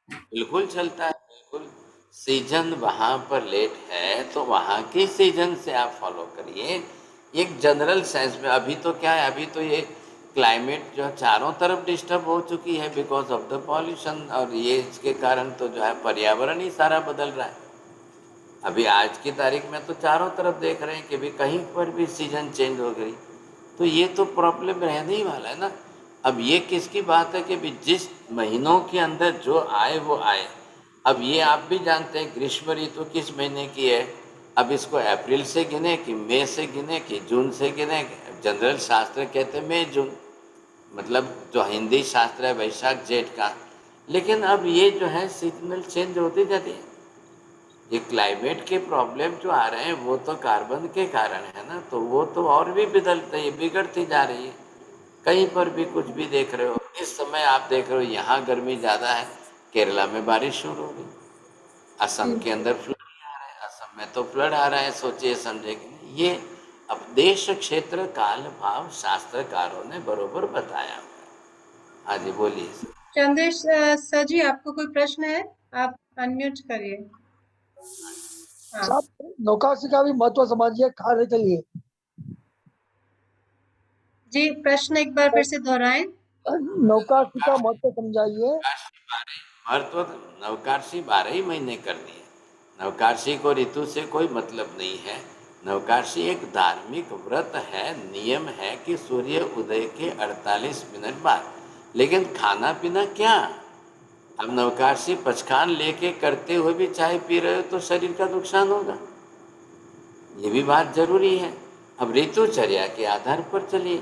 बिल्कुल चलता है, बिल्कुल। सीजन वहाँ पर लेट है तो वहाँ के सीजन से आप फॉलो करिए। एक जनरल सेंस में अभी तो क्या है, अभी तो ये क्लाइमेट जो चारों तरफ डिस्टर्ब हो चुकी है बिकॉज ऑफ द पॉल्यूशन, और ये इसके कारण तो जो है पर्यावरण ही सारा बदल रहा है। अभी आज की तारीख में तो चारों तरफ देख रहे हैं कि भी कहीं पर भी सीजन चेंज हो गई, तो ये तो प्रॉब्लम रहने ही वाला है ना। अब ये किसकी बात है कि भी जिस महीनों के अंदर जो आए वो आए। अब ये आप भी जानते हैं ग्रीष्म ऋतु किस महीने की है, अब इसको अप्रैल से गिने कि मई से गिने कि जून से गिने। जनरल शास्त्र कहते हैं मई जून, मतलब जो हिंदी शास्त्र है वैशाख जेठ का। लेकिन अब ये जो है सीजनल चेंज होती जाती है। ये क्लाइमेट के प्रॉब्लम जो आ रहे हैं वो तो कार्बन के कारण है ना, तो वो तो और भी बिगड़ती जा रही है। कहीं पर भी कुछ भी देख रहे हो, इस समय आप देख रहे हो यहाँ गर्मी ज़्यादा है, केरला में बारिश शुरू हो गई, असम के अंदर फ्लड आ रहा है, असम में तो फ्लड आ रहा है। सोचिए, समझे कि नहीं? ये अब देश क्षेत्र काल भाव शास्त्रकारों ने बरोबर बताया हुआ है। हाँ जी, बोलिए सर। चंदेश सर जी, आपको कोई प्रश्न है? आप अनम्यूट करिए। हाँ साहब नौकाशी का भी महत्व समझिए खाने के लिए। जी, प्रश्न एक बार फिर से दोहराएं। नौकाशी का महत्व समझाइए। महत्व नवकार्षी 12 ही महीने करनी है। नवकार्षी को ऋतु से कोई मतलब नहीं है। नवकार्षी एक धार्मिक व्रत है, नियम है कि सूर्य उदय के 48 मिनट बाद। लेकिन खाना पीना क्या? अब नवकार्षी पचखान लेके करते हुए भी चाय पी रहे हो तो शरीर का नुकसान होगा, ये भी बात जरूरी है। अब ऋतुचर्या के आधार पर चलिए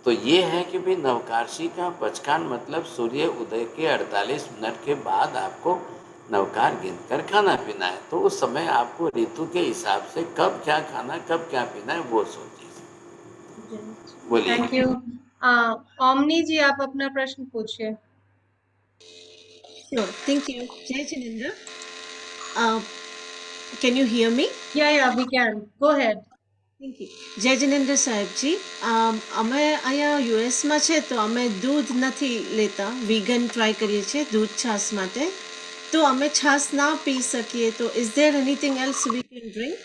तो ये है कि भाई नवकार्षी का पचखान मतलब सूर्य उदय के 48 मिनट के बाद आपको नवकार गिनकर खाना पीना है। तो उस समय आपको ऋतु के हिसाब से कब क्या खाना कब क्या पीना है वो सोचिए। बोलिए। Thank you. ओमनी जी, आप अपना प्रश्न पूछिए। Sure. Thank you. Jai Chinendra. Can you hear me? Yeah, we can. Go ahead. Thank you. જય જિનેન્દ્ર સાહેબજી, અમે અહીંયા યુએસમાં છે તો અમે દૂધ નથી લેતા, વીગન ટ્રાય કરીએ છીએ દૂધ છાશ માટે. તો અમે છાશ ના પી શકીએ તો is there anything else we can drink?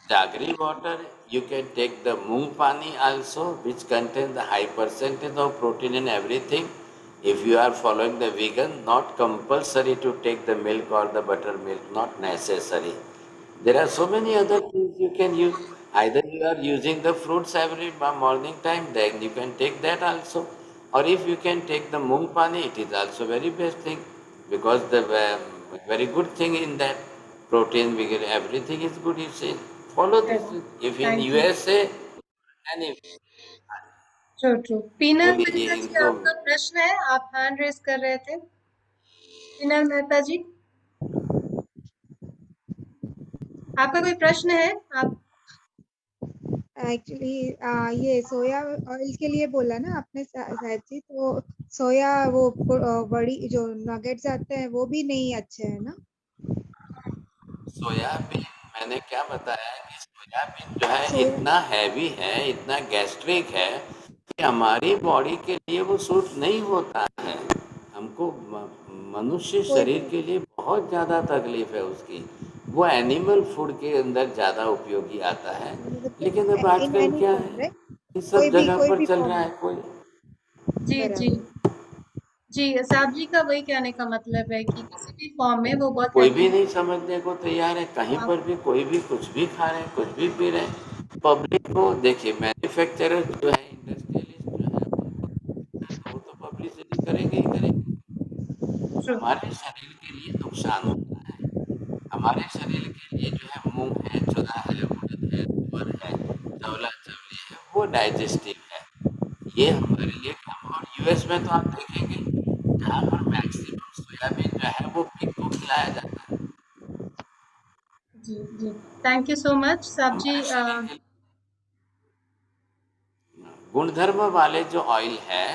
Jaggery water, you can take the moong pani also, which contains the high percentage of protein and everything. If you are following the vegan, not compulsory to take the milk or the buttermilk, not necessary. There are so many other things you can use. Either you are using the fruits every morning time, then you can take that also. Or if you can take the moong pani, it is also very best thing, because the very good thing in that protein, vegan, everything is good. You see, follow this. If in Thank you. USA, any true. Panel बोलिए मेहता जी, इनको। आपका प्रश्न है, आप हैंड रेस कर रहे थे। पीनल मेहता जी, आपका कोई प्रश्न है? आप एक्चुअली ये सोया ऑयल के लिए बोला ना आपने शायद जी, तो सोया वो बड़ी जो नगेट्स आते हैं वो भी नहीं अच्छे है ना? सोयाबीन, मैंने क्या बताया कि सोयाबीन जो है सोया इतना हैवी है, इतना गैस्ट्रिक है कि हमारी बॉडी के लिए वो सूट नहीं होता है। हमको मनुष्य शरीर के लिए बहुत ज़्यादा तकलीफ है उसकी। वो एनिमल फूड के अंदर ज़्यादा उपयोगी आता है। लेकिन अब इन आजकल एनी क्या फॉर्म, है, राइट? इस सब जगह पर कोई भी चल फॉर्म रहा है में। कोई। जी जी, साहब जी का वही कहने का मतलब है कि किसी भी फॉर्म में वो बहुत कोई हैवी भी नहीं समझने को तैयार है, कहीं पर भी कोई भी कुछ भी खा रहे हैं, कुछ भी पी रहे हैं। पब्लिक को देखिए, मैन्युफैक्चरर जो है, इंडस्ट्रियलिस्ट जो है, वो तो पब्लिसिटी करेंगे ही करेंगे। हमारे शरीर के लिए नुकसान होता है। हमारे शरीर के लिए जो है मूंग है, चना है, उड़द है, तुअर है, चवला चवली है, वो डाइजेस्टिव है। ये हमारे लिए कम। और यूएस में तो आप देखेंगे जहाँ पर मैक्सिमम सोयाबीन जो है वो पिग को खिलाया जाता है। जी, थैंक यू सो मच साहब जी। गुणधर्म वाले जो ऑयल है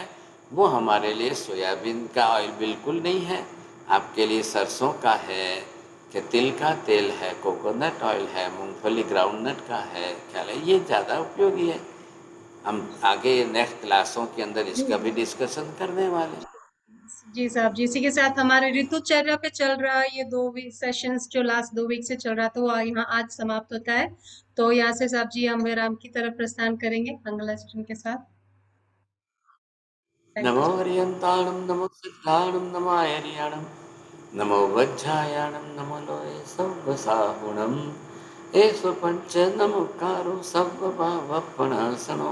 वो हमारे लिए सोयाबीन का ऑयल बिल्कुल नहीं है। आपके लिए सरसों का है, कि तिल का तेल है, कोकोनट ऑयल है, मूंगफली ग्राउंडनट का है, ख्याल है, ये ज़्यादा उपयोगी है। हम आगे नेक्स्ट क्लासों के अंदर इसका भी डिस्कशन करने वाले हैं। जी साहब जी, इसी के साथ हमारे ऋतुचर्या पे चल रहा है ये 2 वीक सेशंस जो लास्ट 2 वीक से चल रहा था, वो यहाँ आज समाप्त होता है। तो यहाँ से साहब जी हम विराम की तरफ प्रस्थान करेंगे मंगलाचरण के साथ। नमो हरियंताणं, नमो सिद्धाणं, नमो आयर्याणं, नमो वज्रायाणं, नमो लोये सव्वसाहुणं। एषु पंच नमोकारो सव्वभावपणासनो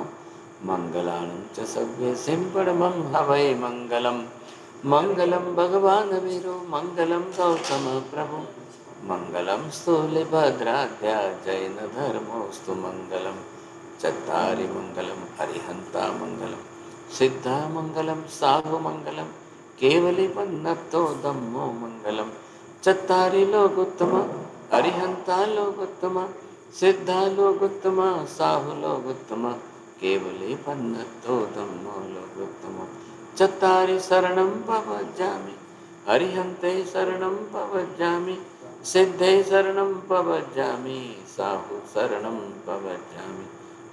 मंगलानं च सव्ये सिंपडमं हवै मंगलम्। मंगलं भगवान् वीरो मंगलं गौतम प्रभु मंगलं स्थूलिभद्राद्या जैन धर्मोऽस्तु मंगलं। चत्तारि मंगलं हरिहंता मंगलं सिद्धा मंगलं साधु मंगलं केवली पन्नतो धम्मो मंगलं। चत्तारि लोकोत्तम हरिहंता लोकोत्तम सिद्धा लोकोत्तम साहु लोकोत्तम केवली पन्नतो धम्मो लोकोत्तम। चत्तारि शरणं पवज्जामि हरिहन्ते शरणं पवज्जामि सिद्धे शरणं पवज्जामि साहु शरणं पवज्जामि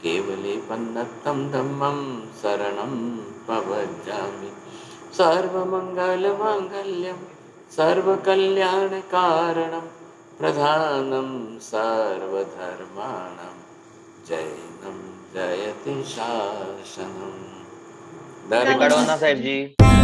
केवले पन्नतं धम्मं शरणं पवज्जामि। सर्वमङ्गलमाङ्गल्यं सर्वकल्याणकारणं प्रधानं सर्वधर्माणां जैनं जयति शासनम्। रिकॉर्ड हो ना साहेब जी।